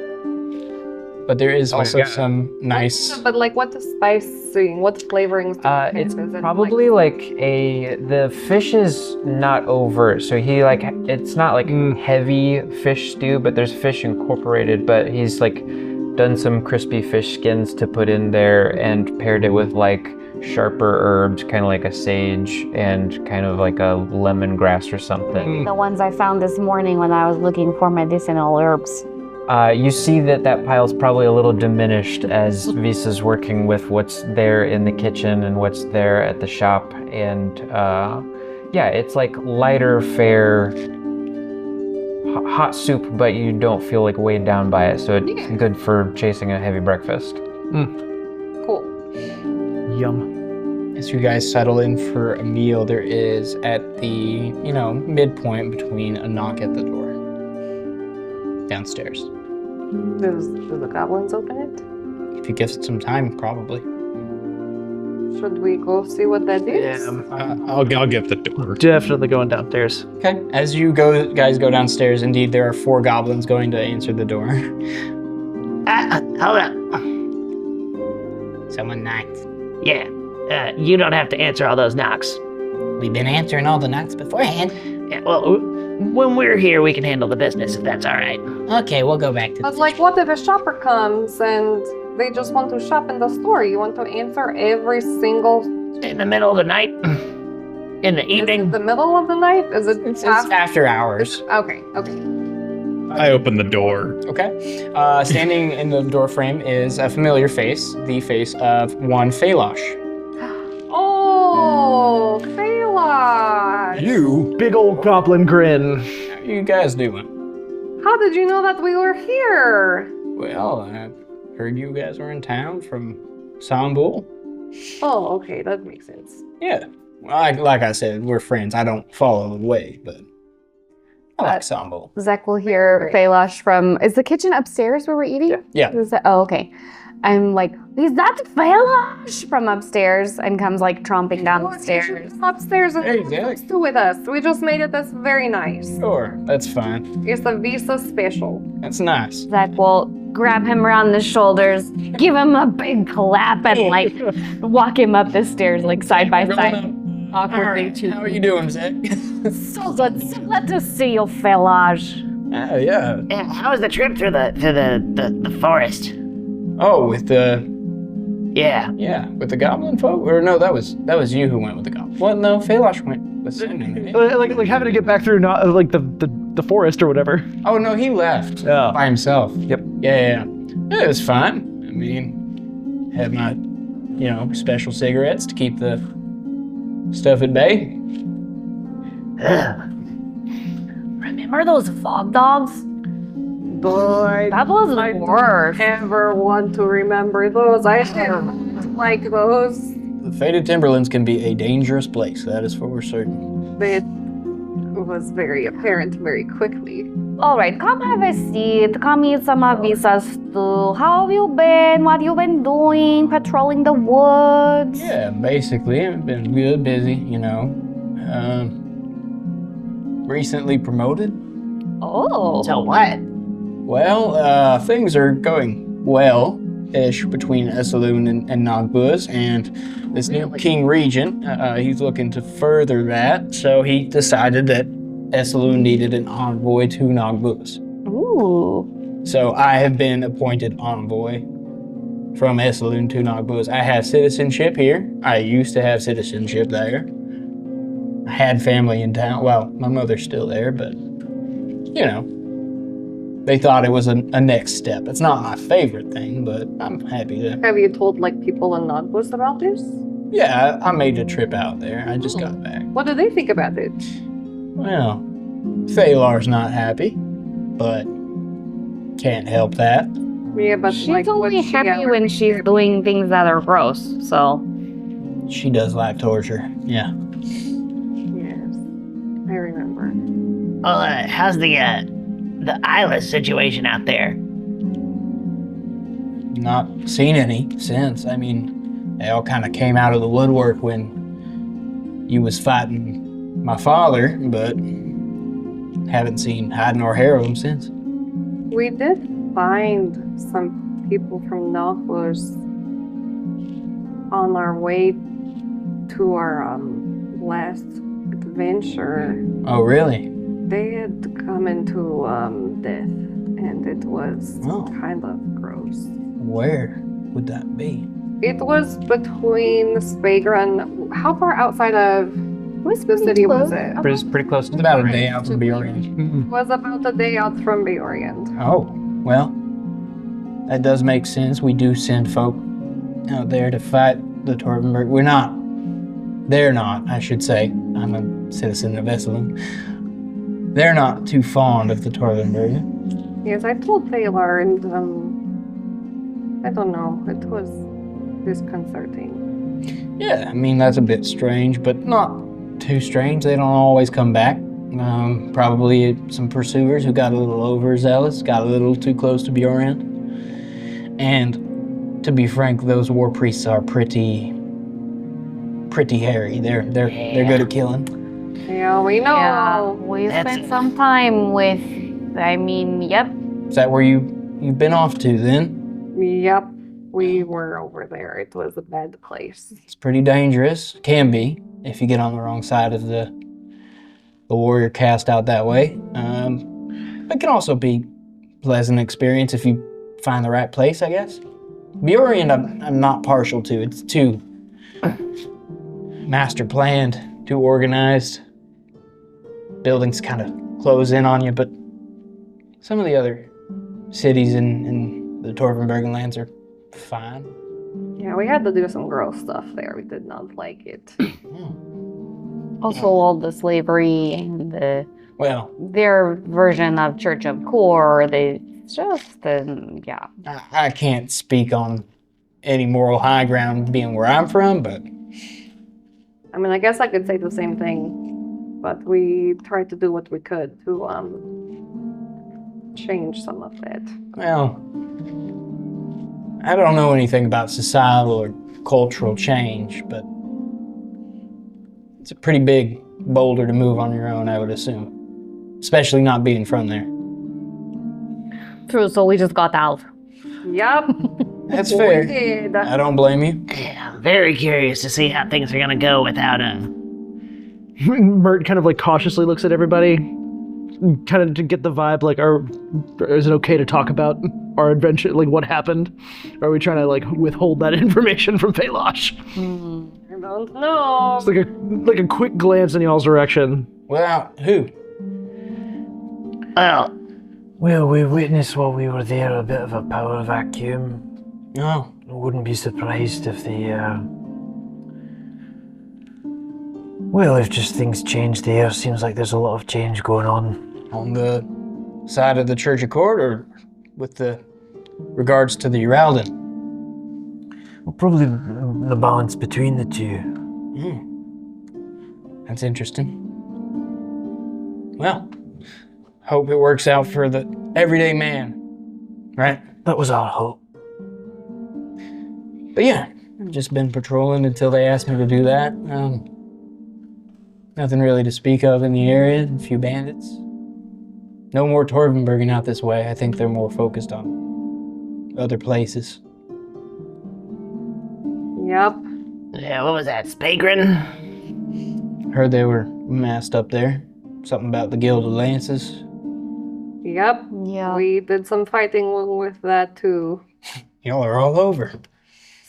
but there is also yeah. some nice. But like, what the spicing? What flavorings? do you have? It's Is it, probably like the fish is not overt, so he like it's not like heavy fish stew, but there's fish incorporated. But he's like done some crispy fish skins to put in there and paired it with like sharper herbs, kind of like a sage and kind of like a lemongrass or something. The ones I found this morning when I was looking for medicinal herbs. You see that pile's probably a little diminished as Visa's working with what's there in the kitchen and what's there at the shop. And yeah, it's like lighter fare, hot soup, but you don't feel like weighed down by it. So it's good for chasing a heavy breakfast. Cool. Yum. As you guys settle in for a meal, there is at the midpoint between a knock at the door downstairs. Do the goblins open it? If you give it some time, probably. Should we go see what that is? I'll get the door. Definitely going downstairs. Okay. As you guys go downstairs, indeed, there are 4 goblins going to answer the door. Hold up. Someone knocked. Yeah, you don't have to answer all those knocks. We've been answering all the knocks beforehand. Yeah, well, when we're here, we can handle the business if that's all right. Okay, we'll go back to But like, what if a shopper comes and they just want to shop in the store? You want to answer every single... In the middle of the night, in the Is it evening. the middle of the night? Is it It's after hours. Okay. I open the door. Okay. Standing in the door frame is a familiar face, the face of one Phalosh. Oh, Phala! You? Big old goblin grin. How are you guys doing? How did you know that we were here? Well, I heard you guys were in town from Sambul. Oh, okay, that makes sense. Yeah. Well, like I said, we're friends. I don't follow the way, but I like Sambul. Zach will hear Phalosh from. Is the kitchen upstairs where we're eating? Yeah. Oh, okay. I'm like, is that Phalosh from upstairs? And comes like tromping down the stairs. Upstairs and Hey, Zach. still with us. We just made it this very nice. Sure, that's fine. It's a Visa special. That's nice. Zach will grab him around the shoulders, give him a big clap, and like walk him up the stairs like side by side. Awkwardly too. How are you doing, Zach? So good. So glad to see you, Phalosh. Oh, yeah. How was the trip through the forest? Oh, with the Yeah. with the goblin folk? Or no, that was you who went with the goblin. Well, no, Phalosh went with Simon. Like having to get back through not like the forest or whatever. Oh no, he left Yeah. by himself. Yep. Yeah. It was fine. I mean, had my, special cigarettes to keep the stuff at bay. Remember those fog dogs? Boy, That was I worse. don't ever want to remember those. I didn't like those. The Faded Timberlands can be a dangerous place, that is for certain. It was very apparent very quickly. All right, come have a seat. Come eat some avisa stew. How have you been? What you been doing? Patrolling the woods? Yeah, basically, I've been good, busy, you know. Recently promoted. Oh. So what? Well, things are going well-ish between Esaloon and Nagbuz, and this new King Regent, he's looking to further that, so he decided that Esaloon needed an envoy to Nagbuz. Ooh. So I have been appointed envoy from Esaloon to Nagbuz. I have citizenship here. I used to have citizenship there. I had family in town. Well, my mother's still there, but, you know, they thought it was a next step. It's not my favorite thing, but I'm happy to. Have you told like people in Nagbus about this? Yeah, I made a trip out there. I just got back. What do they think about it? Well, Thalar's not happy, but can't help that. Yeah, but She's like, only what's she happy ever when she's happy? doing things that are gross, so. She does like torture. Yeah. Yes, I remember. Well, how's the Isla situation out there? Not seen any since. I mean, they all kind of came out of the woodwork when you was fighting my father, but haven't seen hide nor hair of them since. We did find some people from Nagbus on our way to our last adventure. Oh, really? They had come into death, and it was Oh. kind of gross. Where would that be? It was between Spagran. How far outside of the city was it? Pretty close to It's about a day out from Bjorn. It was about a day out from Beorient. Oh, well, that does make sense. We do send folk out there to fight the Torvenberg. They're not, I should say. I'm a citizen of Esselin. They're not too fond of the Torvenberg. Yes, I told Thalar, and I don't know, it was disconcerting. Yeah, I mean, that's a bit strange, but not too strange. They don't always come back. Probably some pursuers who got a little overzealous, got a little too close to Bjorn. And to be frank, those war priests are pretty hairy. They're good at killing. Yeah, we know. Yeah, we That's- spent some time with, yep. Is that where you've been off to then? Yep, we were over there. It was a bad place. It's pretty dangerous. Can be if you get on the wrong side of the warrior cast out that way. It can also be pleasant experience if you find the right place, I guess. Bjorn, I'm not partial to. It's too master planned, too organized. Buildings kind of close in on you, but some of the other cities in the Torvenbergen lands are fine. Yeah, we had to do some gross stuff there. We did not like it. Also, all the slavery and Well, their version of Church of Core, yeah. I can't speak on any moral high ground being where I'm from, but I mean, I guess I could say the same thing, but we tried to do what we could to change some of it. well, I don't know anything about societal or cultural change, but it's a pretty big boulder to move on your own, I would assume. Especially not being from there. True, so we just got out. Yep, That's we fair. did. I don't blame you. Yeah, I'm very curious to see how things are gonna go without Mert kind of like cautiously looks at everybody, kind of to get the vibe, like, is it okay to talk about our adventure, like what happened? Or are we trying to like withhold that information from Palosh? I don't know. It's like a quick glance in y'all's direction. Well, who? Well, we witnessed while we were there a bit of a power vacuum. No. I wouldn't be surprised if if just things change there. Seems like there's a lot of change going on. On the side of the Church Accord or with the regards to the Uralden? Well, probably the balance between the two. That's interesting. Well, hope it works out for the everyday man, right? That was our hope. But yeah, I've just been patrolling until they asked me to do that. Nothing really to speak of in the area, a few bandits. No more Torvenbergen out this way. I think they're more focused on other places. Yep. Yeah, what was that, Spagrin? Heard they were massed up there. Something about the Guild of Lances. Yep. Yeah. We did some fighting with that too. Y'all are all over.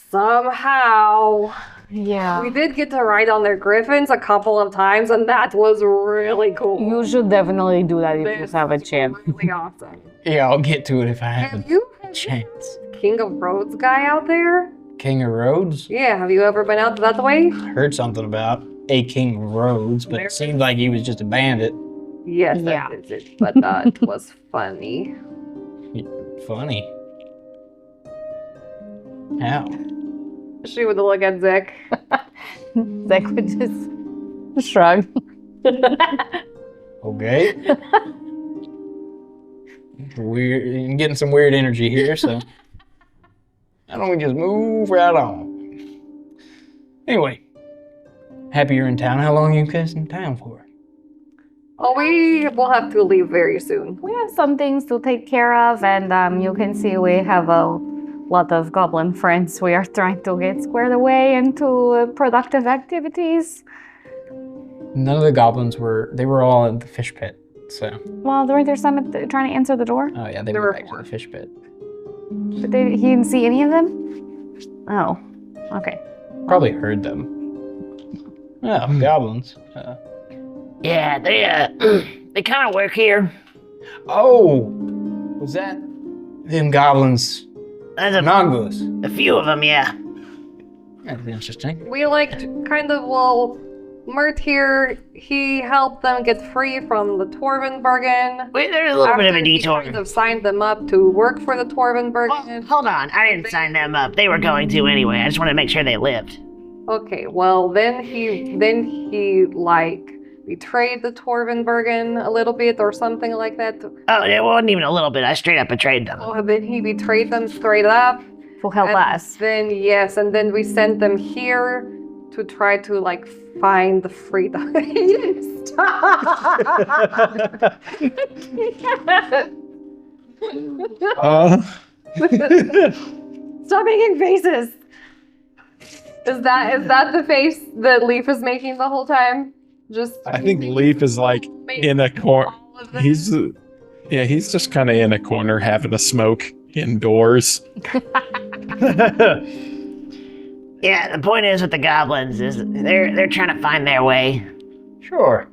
Somehow. Yeah. We did get to ride on their griffins a couple of times, and that was really cool. You should definitely do that if you This have a was chance. Really awesome. Yeah, I'll get to it if I have Have a you had chance. King of Roads guy out there? King of Roads? Yeah, have you ever been out that way? Heard something about a King of Roads, but it seemed like he was just a bandit. Yes, Yeah. that is it. But that was funny. Funny. How? She would look at Zek. Zach would just shrug. Okay. Weird. I'm getting some weird energy here, so why don't we just move right on? Anyway, happy you're in town. How long are you guys in town for? Oh, we will have to leave very soon. We have some things to take care of, and you can see we have a lot of goblin friends. We are trying to get squared away into productive activities. None of the goblins they were all in the fish pit, so. Well, weren't there some trying to answer the door? Oh yeah, they There were were back to the fish pit. But he didn't see any of them? Oh, okay. Probably heard them. Oh, goblins. Yeah, they kind of work here. Oh, was that them goblins? There's Nongus. a few of them, yeah. That's interesting. We Mert here, he helped them get free from the Torvenbergen. Wait, there's a little bit of a After he detour. kind of signed them up to work for the Well, Torvenbergen. hold on, I didn't sign them up. They were going to anyway. I just wanted to make sure they lived. Okay, well then he betrayed the Torvenbergen a little bit or something like that. Oh, it wasn't even a little bit. I straight up betrayed them. Oh, then he betrayed them straight up. Who help and us? Then and then we sent them here to try to find the freedom. He didn't stop. Stop making faces. Is that the face that Leaf is making the whole time? I think Leaf is in a corner. He's just kind of in a corner having a smoke indoors. Yeah, the point is with the goblins is they're trying to find their way. Sure.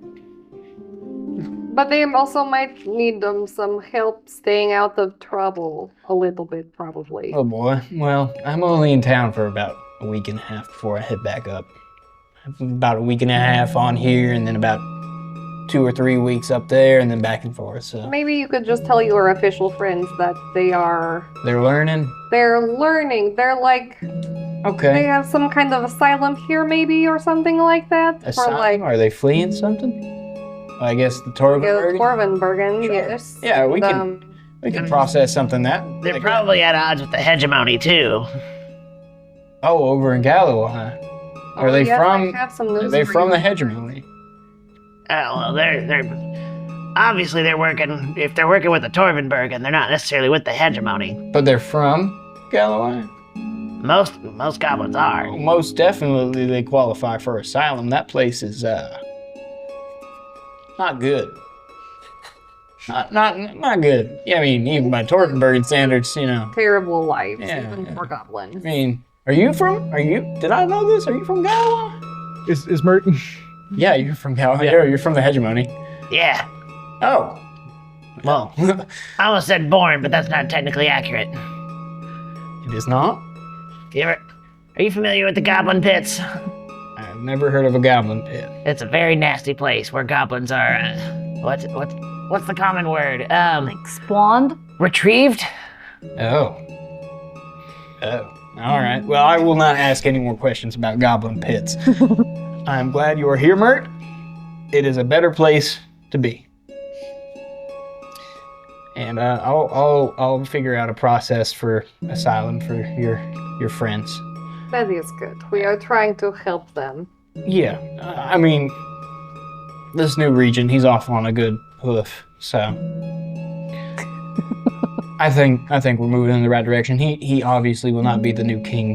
But they also might need some help staying out of trouble a little bit, probably. Oh boy. Well, I'm only in town for about a week and a half before I head back up. About a week and a half on here, and then about 2 or 3 weeks up there, and then back and forth. So Maybe you could just tell your official friends that they're learning. learning. They're they Okay. have some kind of asylum here, maybe, or something like that. Asylum? Are they fleeing something? I guess the The Torvenbergen. Torvenbergen, Sure. yes. Yeah, we And, can process something that. They're probably at odds with the hegemony too. Oh, over in Galloway, huh? Are they yes, from? I have some Are news they for from you. the hegemony? Oh well, they're obviously they're working. If they're working with the Torvenbergen, they're not necessarily with the hegemony. But they're from Galloway. Most goblins are. Most definitely, they qualify for asylum. That place is not good. Not good. Yeah, I mean, even by Torvenbergen standards, Terrible lives, Yeah, even yeah. for goblins. I mean, did I know this? Are you from Galloway? Is Mert? Yeah, you're from Galloway. Yeah, you're from the hegemony. Yeah. Oh. Well, I almost said born, but that's not technically accurate. It is not? Are you familiar with the goblin pits? I've never heard of a goblin pit. It's a very nasty place where goblins are. what's the common word? Like spawned? Retrieved? Oh. All right. Well, I will not ask any more questions about goblin pits. I'm glad you are here, Mert. It is a better place to be. And I'll figure out a process for asylum for your friends. That is good. We are trying to help them. Yeah, I mean, this new region, he's off on a good hoof, so I think we're moving in the right direction. He obviously will not be the new king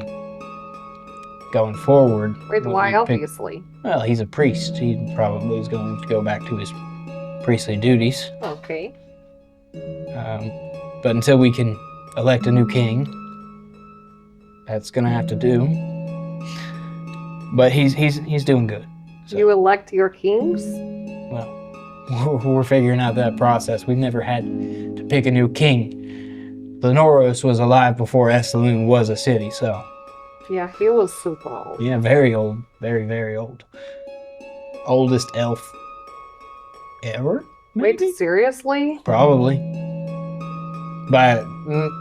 going forward. Wait, but why we pick- obviously? Well, he's a priest. He probably is going to go back to his priestly duties. Okay. But until we can elect a new king, that's gonna have to do. But he's doing good. So, You elect your kings? well, we're figuring out that process. We've never had to pick a new king. Lenoros was alive before Esaloon was a city, so Yeah, he was super old. yeah, very old, very very old. Oldest elf ever? Wait, Maybe? seriously? Probably. By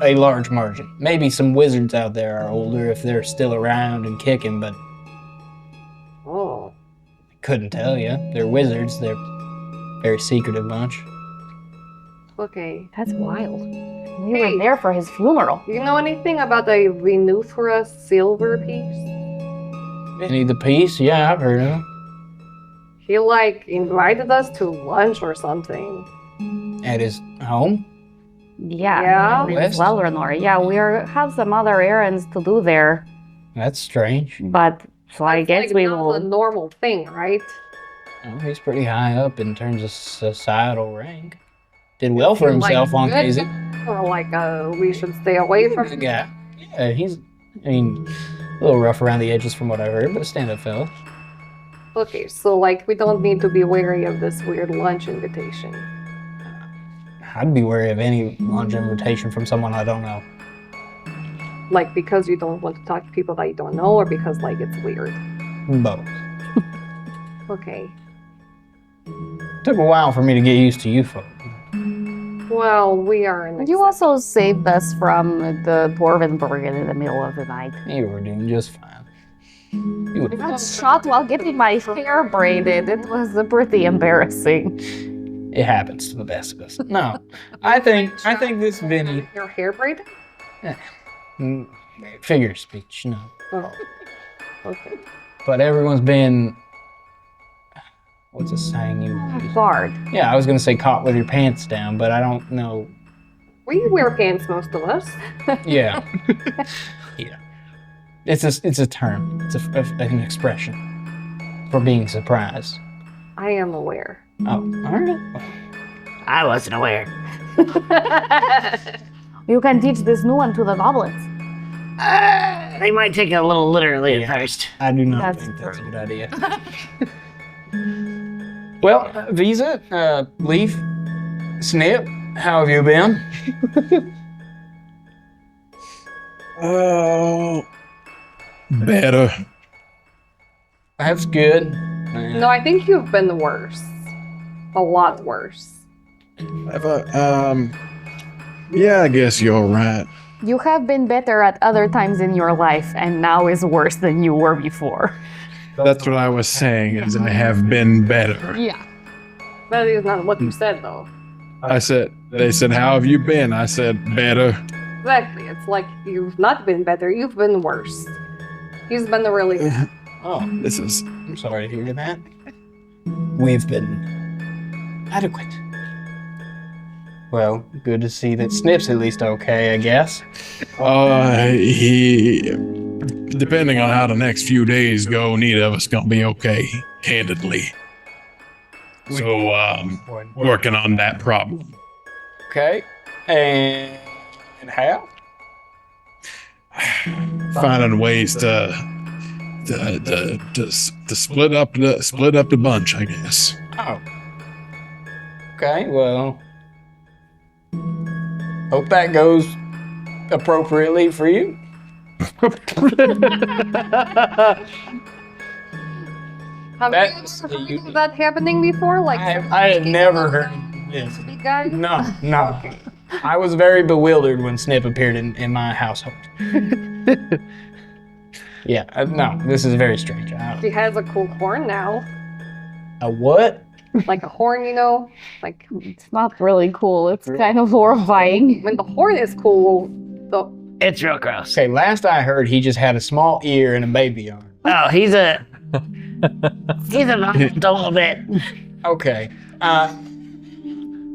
a large margin. Maybe some wizards out there are older if they're still around and kicking, but Oh. couldn't tell you. They're wizards. They're a very secretive bunch. Okay. That's wild. We Hey. were there for his funeral. Do you know anything about the Venuthra silver piece? Any of the piece? Yeah, I've heard of him. He invited us to lunch or something. At his home? Yeah. Yeah? West? Well, Lenore. Yeah, have some other errands to do there, That's strange. but so I guess That's we not will. a normal thing, right? Oh, he's pretty high up in terms of societal rank. Did well for Seems like himself on good. Casey. Or we should stay away from Good guy. Yeah, I mean, a little rough around the edges from what I heard, but a stand-up fella. Okay, so we don't need to be wary of this weird lunch invitation. I'd be wary of any lunch invitation from someone I don't know. Because you don't want to talk to people that you don't know, or because it's weird. Both. Okay. Took a while for me to get used to you folk. Well, we are in. You also saved us from the Dwarven Bergen in the middle of the night. You were doing just fine. You I would got shot while getting my hair braided. It was pretty embarrassing. It happens to the best of us. No, I think this Vinny Your hair braided? figure of speech, no. Oh. Okay. But everyone's been what's a saying you use? Guard. Yeah, I was gonna say caught with your pants down, but I don't know. We wear pants, most of us. Yeah, yeah. It's a term. It's an expression for being surprised. I am aware. Oh, all right. I wasn't aware. You can teach this new one to the goblins. They might take it a little literally at first. I do not That's think that's a good idea. Well, Visa, Leaf, Snip, how have you been? Oh, better. That's good. No, I think you've been worse. A lot worse. Yeah, I guess you're right. You have been better at other times in your life, and now is worse than you were before. That's what I was saying, is I have been better. Yeah. That is not what you said, though. They said, how have you been? I said, better. Exactly. It's you've not been better, you've been worse. He's been really bad. Oh, This is, I'm sorry to hear that. We've been adequate. Well, good to see that Snip's at least okay, I guess. he, depending on how the next few days go, neither of us gonna be okay, candidly. So, working on that problem. Okay. And how? Finding ways to split up the bunch, I guess. Oh. Okay, well. Hope that goes appropriately for you. Have That's- you ever heard of that happening before? I have never heard Yes. Big guy? No. I was very bewildered when Snip appeared in my household. Yeah, no, this is very strange. He has a cool horn now. A what? Like a horn, you know? Like, It's not really cool. It's kind of horrifying. when the horn is cool, the It's real gross. Okay, last I heard, he just had a small ear and a baby arm. Oh, he's a little bit. Okay,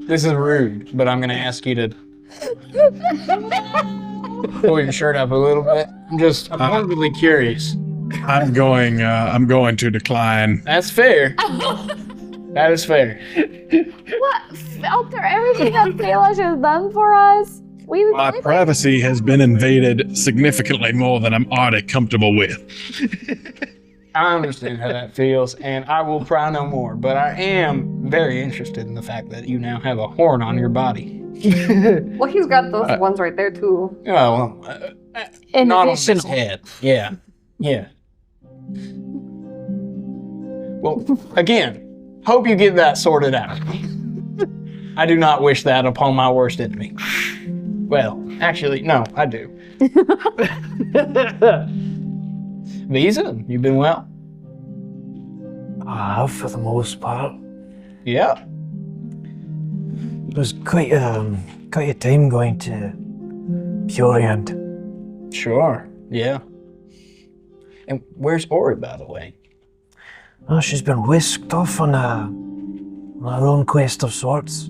this is rude, but I'm gonna ask you to pull your shirt up a little bit. I'm morbidly curious. I'm going to decline. That's fair. That is fair. What? After everything that Kailash has done for us? My privacy has been invaded significantly more than I'm already comfortable with. I understand how that feels, and I will pry no more, but I am very interested in the fact that you now have a horn on your body. well, he's got those ones right there too. Oh, In not on addition. his head. Yeah. Well, again, hope you get that sorted out. I do not wish that upon my worst enemy. Well, actually, no, I do. Visa, you been well? I have for the most part. Yeah. It was quite a time going to Purient. Sure. Yeah. And where's Ori, by the way? Oh, she's been whisked off on her own quest of sorts.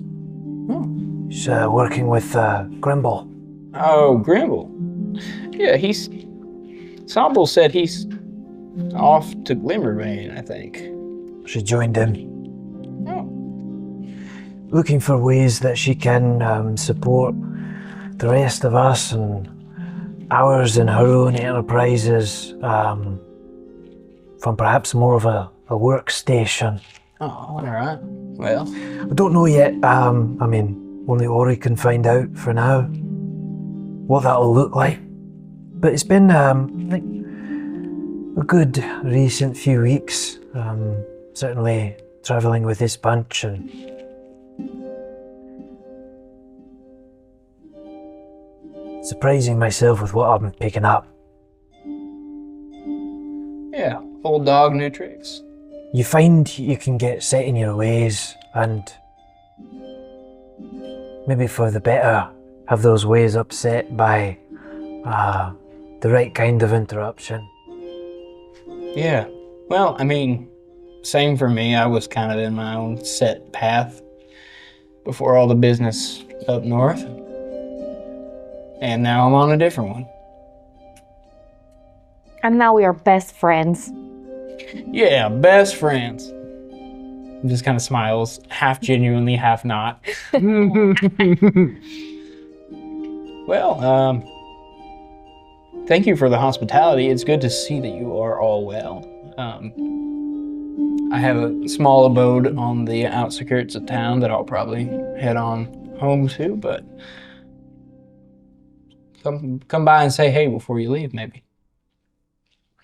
She's working with Grimble. Oh, Grimble. Yeah, Somble said he's off to Glimmerbane, I think. She joined him, Oh. looking for ways that she can support the rest of us and ours in her own enterprises from perhaps more of a workstation. Oh, all right. Well, I don't know yet. I mean, only Ori can find out for now what that'll look like. But it's been like a good recent few weeks. Certainly traveling with this bunch and surprising myself with what I'm picking up. yeah, old dog, new tricks. You find you can get set in your ways and maybe for the better have those ways upset by the right kind of interruption. Yeah. Well, I mean, same for me. I was kind of in my own set path before all the business up north. And now I'm on a different one. And now we are best friends. Yeah, best friends. Just kind of smiles, half genuinely, half not. Well, thank you for the hospitality. It's good to see that you are all well. I have a small abode on the outskirts of town that I'll probably head on home to, but come by and say hey before you leave, maybe.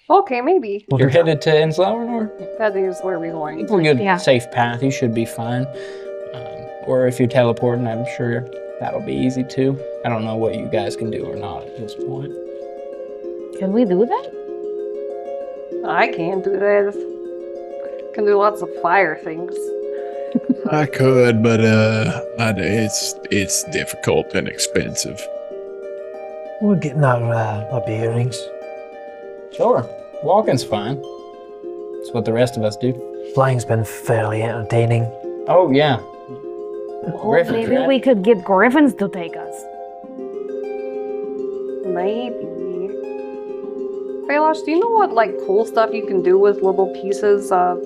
Okay, maybe. You're headed to Enslauer? That is where we're going. It's a good, Yeah. safe path. You should be fine. Or if you're teleporting, I'm sure that'll be easy too. I don't know what you guys can do or not at this point. Can we do that? I can't do that. Can do lots of fire things. I could, but it's difficult and expensive. We're getting our bearings. Sure. Walking's fine. It's what the rest of us do. Flying's been fairly entertaining. Oh, yeah. Well, Griffins, maybe right? we could get Griffins to take us. Maybe. Kailash, do you know what cool stuff you can do with little pieces of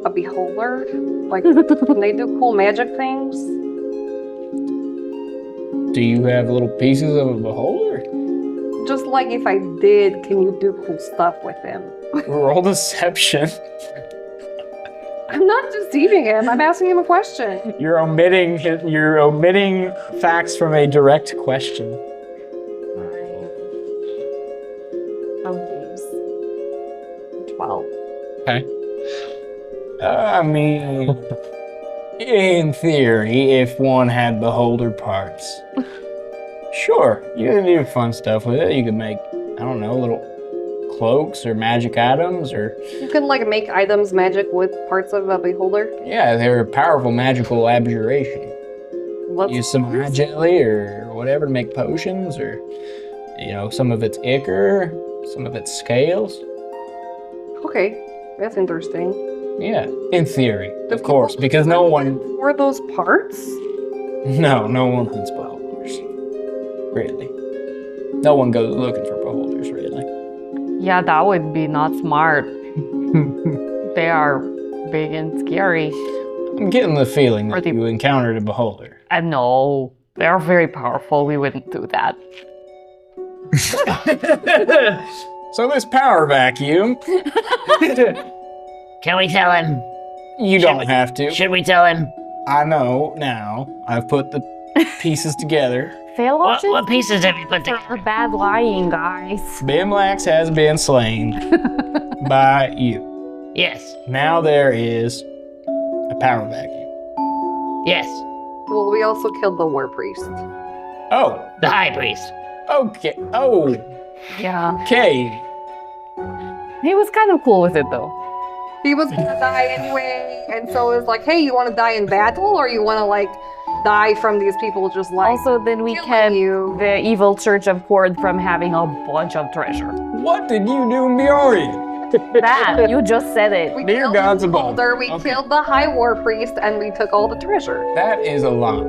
a beholder? Like, can they do cool magic things? Do you have little pieces of a beholder? Just like if I did, can you do cool stuff with him? Roll deception. I'm not deceiving him. I'm asking him a question. You're omitting facts from a direct question. Oh, jeez. 12. Okay. I mean, In theory, if one had beholder parts. Sure, you can do fun stuff with it. You could make, I don't know, little cloaks or magic items or... You can like make items magic with parts of a beholder. Yeah, they're a powerful magical abjuration. Let's Use some eye jelly or whatever to make potions or, you know, some of its ichor, some of its scales. Okay, that's interesting. Yeah, in theory, of course, because no one... Were those parts? No one hunts beholders. Really. No one goes looking for beholders, really. Yeah, that would be not smart. They are big and scary. I'm getting the feeling Are that they- you encountered a beholder. I know. They are very powerful. We wouldn't do that. So this power vacuum, Can we tell him? you don't have to. Should we tell him? I know now. I've put the pieces together. Fail What, options what pieces have you put are together? bad lying, guys. Bimlax has been slain by you. Yes. Now there is a power vacuum. Yes. Well, we also killed the war priest. Oh, The high priest. okay. Oh, Yeah. okay. He was kind of cool with it, though. He was gonna die anyway, and so it was like, hey, you want to die in battle, or you want to like die from these people just like Also, then we killing kept you? the evil Church of Horde from having a bunch of treasure. What did you do, Bjorn? That, you just said it. We Dear killed gods the above. beholder, we Okay. killed the high war priest, and we took all the treasure. That is a lot.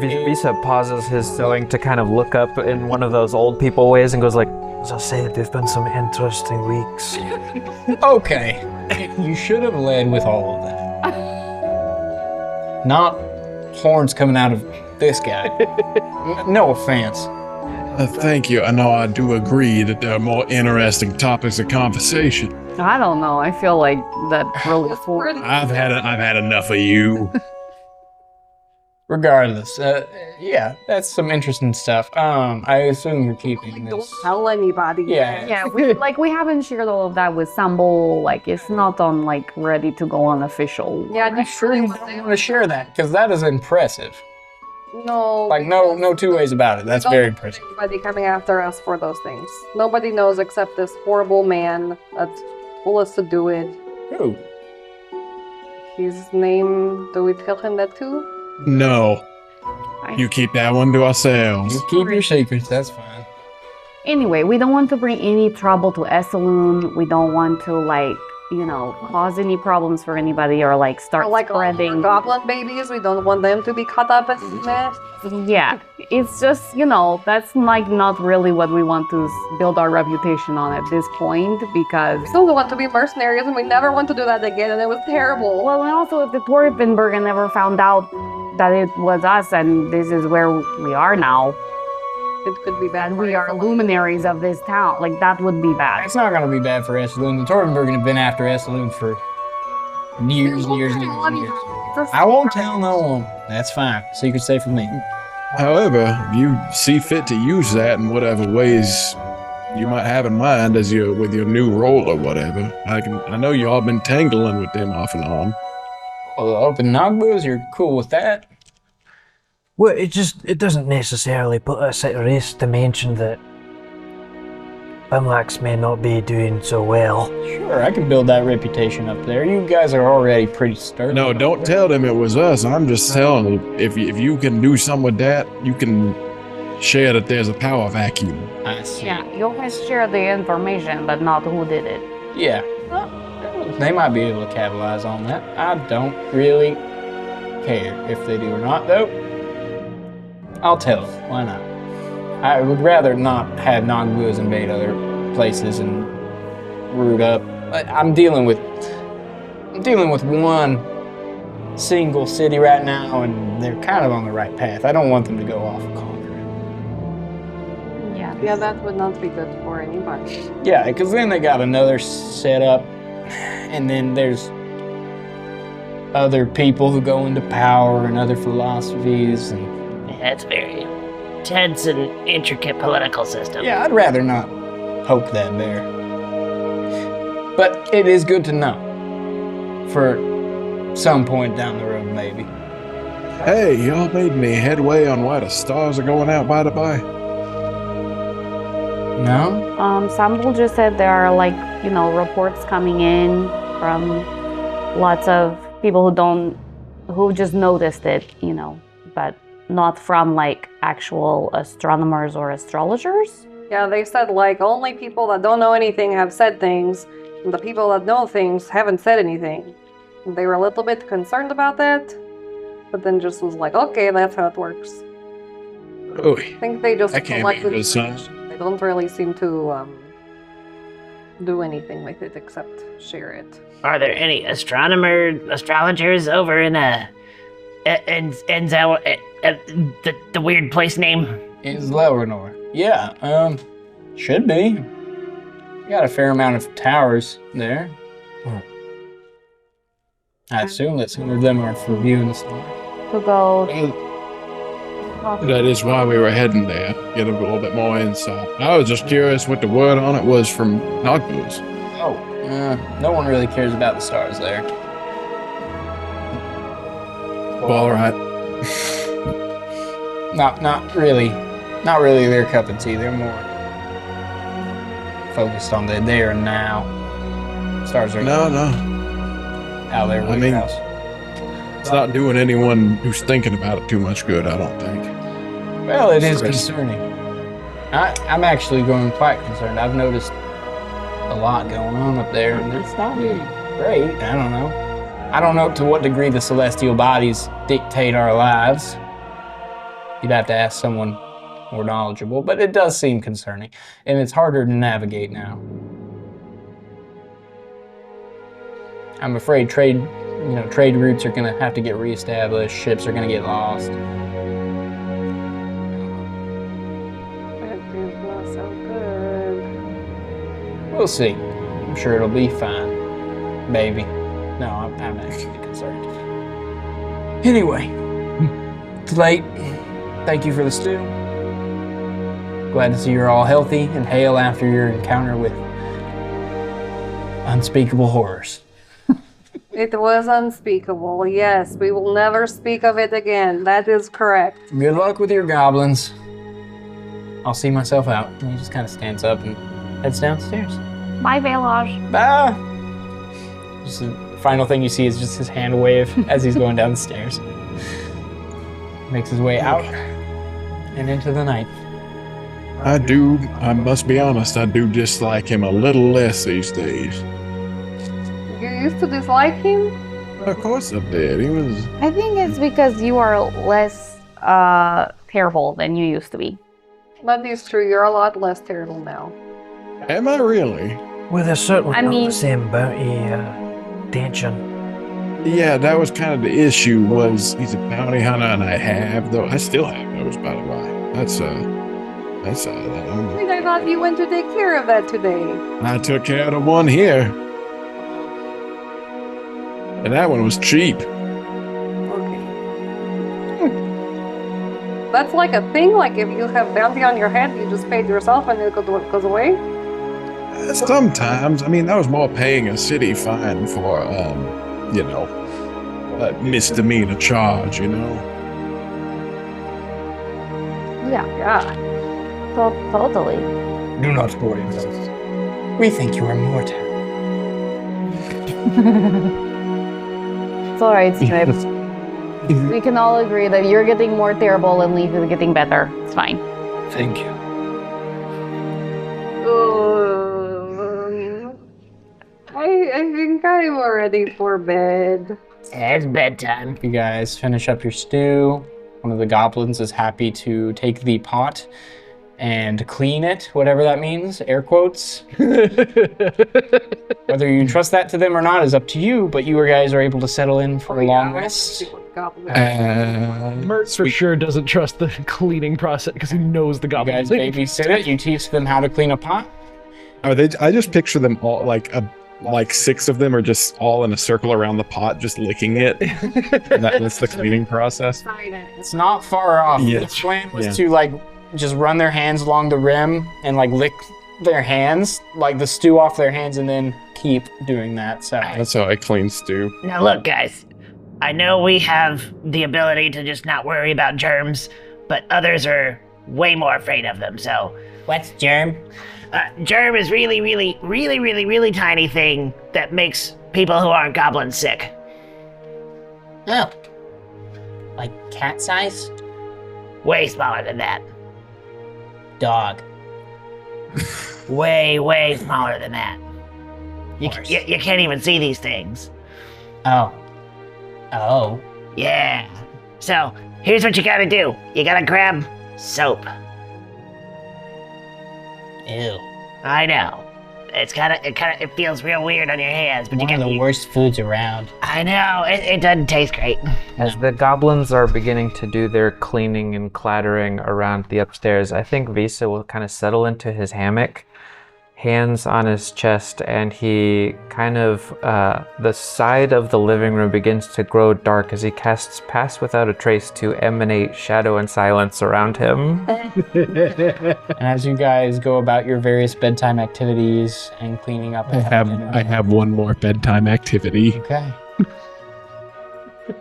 Visa pauses his sewing to kind of look up in one of those old people ways and goes like, As I said, there've been some interesting weeks. Okay. You should have led with all of that. Not horns coming out of this guy. No offense. Thank you. I know I do agree that there are more interesting topics of conversation. I don't know. I feel like that really It's for pretty- I've had enough of you. Regardless, yeah, that's some interesting stuff. I assume you're keeping Don't this. tell anybody. Yeah. Yeah, we haven't shared all of that with Sambo. Like, it's not on like ready to go on official. Yeah, I'm sure you don't want to share that because that is impressive. No. Like no two ways about it. That's don't very want impressive. Anybody coming after us for those things. Nobody knows except this horrible man that told us to do it. Ooh. His name. Do we tell him that too? No. You keep that one to ourselves. You keep your secrets. That's fine. Anyway, we don't want to bring any trouble to Esaloon. We don't want to like, cause any problems for anybody or like start Or like all our spreading. goblin babies. We don't want them to be caught up in this mess. Yeah, it's just, that's like not really what we want to build our reputation on at this point because, We still want to be mercenaries, and we never want to do that again. And it was terrible. well, and also if the Torpenbergen never found out that it was us and this is where we are now, It could be bad. and for we are everyone. luminaries of this town, like that would be bad. It's not going to be bad for Esaloon. The Torbenbergen have been after Esaloon for years and years and years and years. I won't tell no one. That's fine. Secret safe from me. However, if you see fit to use that in whatever ways you might have in mind with your new role or whatever. I know you all been tangling with them off and on. Well, the open Nogboos, you're cool with that? Well, it doesn't necessarily put us at risk to mention that Bimlax may not be doing so well. Sure, I can build that reputation up there. You guys are already pretty sturdy. No, don't tell them it was us. I'm just telling you, if you can do something with that, you can share that there's a power vacuum. I see. Yeah, you guys share the information, but not who did it. Yeah. Well, they might be able to capitalize on that. I don't really care if they do or not, though. I'll tell them. Why not? I would rather not have Nogboos invade other places and root up. I'm dealing with one single city right now, and they're kind of on the right path. I don't want them to go off and conquer it. Yeah. Yeah, that would not be good for anybody. Yeah, because then they got another setup, and then there's other people who go into power and other philosophies, and Yeah, it's very tense and intricate political system. yeah, I'd rather not poke that bear. But it is good to know for some point down the road, maybe. Hey, y'all made any headway on why the stars are going out by the by? No? Sambal just said there are reports coming in from lots of people who just noticed it, but not from actual astronomers or astrologers. Yeah, they said only people that don't know anything have said things, and the people that know things haven't said anything. And they were a little bit concerned about that, but then just was like, okay, that's how it works. Oh, I think they just that can't be a collected good sign. information. They don't really seem to do anything with it except share it. Are there any astrologers over in the weird place name? Is Lelrenor. Yeah, should be. Got a fair amount of towers there. I assume that some of them are for viewing the stars. To go. That is why we were heading there. Get a little bit more insight. I was just curious what the word on it was from Nogboos. Oh, no one really cares about the stars there. Well, all right. Not really their cup of tea. They're more focused on the there and now. Stars are No. out there. I mean, it's not doing anyone who's thinking about it too much good, I don't think. Well, it is concerning. I'm actually going quite concerned. I've noticed a lot going on up there, and it's not great. I don't know to what degree the celestial bodies dictate our lives. You'd have to ask someone more knowledgeable, but it does seem concerning, and it's harder to navigate now. I'm afraid trade routes are going to have to get reestablished. Ships are going to get lost. That is not so good. We'll see. I'm sure it'll be fine. Maybe. No, I'm actually concerned. Anyway, it's late. Thank you for the stew. Glad to see you're all healthy and hale after your encounter with unspeakable horrors. It was unspeakable. Yes, we will never speak of it again. That is correct. Good luck with your goblins. I'll see myself out. And he just kind of stands up and heads downstairs. Bye, Velage. Bye! Just the final thing you see is just his hand wave as he's going down the stairs. Makes his way out and into the night. I must be honest, I do dislike him a little less these days. You used to dislike him? Of course I did. He was... I think it's because you are less terrible than you used to be. That is true. You're a lot less terrible now. Am I really? Well, there's certainly I not mean- the same bounty tension. Yeah, that was kind of the issue, was he's a bounty hunter and I still have those, by the way. That's I thought you went to take care of that today. I took care of the one here. And that one was cheap. Okay. That's like a thing? Like if you have bounty on your head, you just paid yourself and it goes away? Sometimes. I mean, that was more paying a city fine for, a misdemeanor charge, Yeah. Totally. Do not worry, ghost. We think you are mortal. It's alright, Strip. We can all agree that you're getting more terrible and Leaf is getting better. It's fine. Thank you. I think I'm ready for bed. It's bedtime. You guys finish up your stew. One of the goblins is happy to take the pot and clean it, whatever that means, air quotes. Whether you trust that to them or not is up to you, but you guys are able to settle in for a long rest. Mert for sure doesn't trust the cleaning process because he knows the You goblins. guys babysit it, you teach them how to clean a pot. Are they? I just picture them all like 6 of them are just all in a circle around the pot, just licking it. That's the cleaning process. It's not far off. Yeah. The plan was to just run their hands along the rim and lick their hands, the stew off their hands, and then keep doing that. So That's how I clean stew. Now look, guys, I know we have the ability to just not worry about germs, but others are way more afraid of them, so... What's germ? Germ is really tiny thing that makes people who aren't goblins sick. Oh. Like cat size? Way smaller than that. Dog. Way smaller than that. You Horse. can't even see these things. Oh. Oh. Yeah. So, here's what you gotta do. You gotta grab soap. Ew. I know. It feels real weird on your hands, but One you of gotta... the worst foods around. I know, it doesn't taste great. As the goblins are beginning to do their cleaning and clattering around the upstairs, I think Visa will kind of settle into his hammock, hands on his chest, and he kind of, the side of the living room begins to grow dark as he casts Pass Without a Trace to emanate shadow and silence around him. And as you guys go about your various bedtime activities and cleaning up, I have one more bedtime activity. Okay.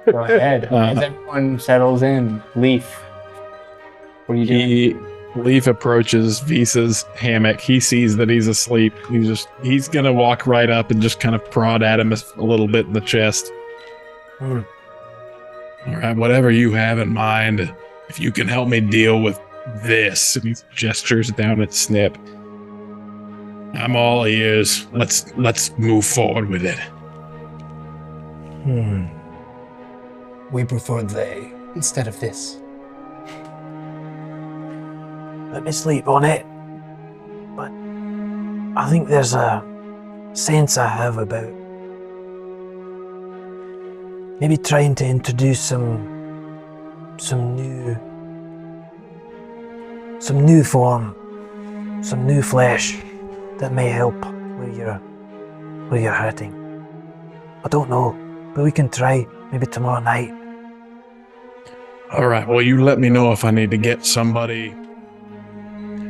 Go ahead. As everyone settles in, Leaf, what are you doing? Leaf approaches Visa's hammock. He sees that he's asleep. He's gonna walk right up and just kind of prod at him a little bit in the chest. All right, whatever you have in mind, if you can help me deal with this, and he gestures down at Snip. I'm all ears. Let's move forward with it. We prefer they. Instead of this. Let me sleep on it. But I think there's a sense I have about maybe trying to introduce some new form, some new flesh that may help where you're hurting. I don't know, but we can try maybe tomorrow night. All right, well, you let me know if I need to get somebody,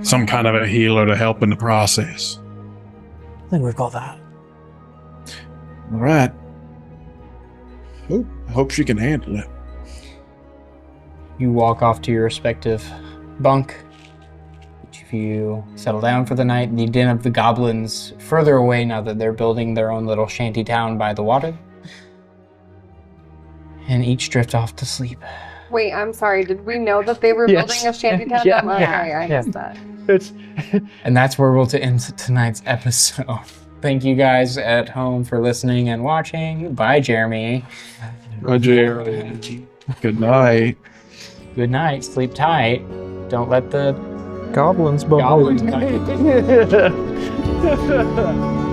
some kind of a healer to help in the process. I think we've got that. All right. I hope she can handle it. You walk off to your respective bunk. Each of you settle down for the night in the den of the goblins, further away now that they're building their own little shanty town by the water. And each drift off to sleep. Wait, I'm sorry. Did we know that they were Yes. building a shantytown? Yeah. Okay, I missed that. It's And that's where we'll end tonight's episode. Thank you guys at home for listening and watching. Bye, Jeremy. Roger. Good night. Good night. Sleep tight. Don't let the Goblins, goblins bite you. yeah.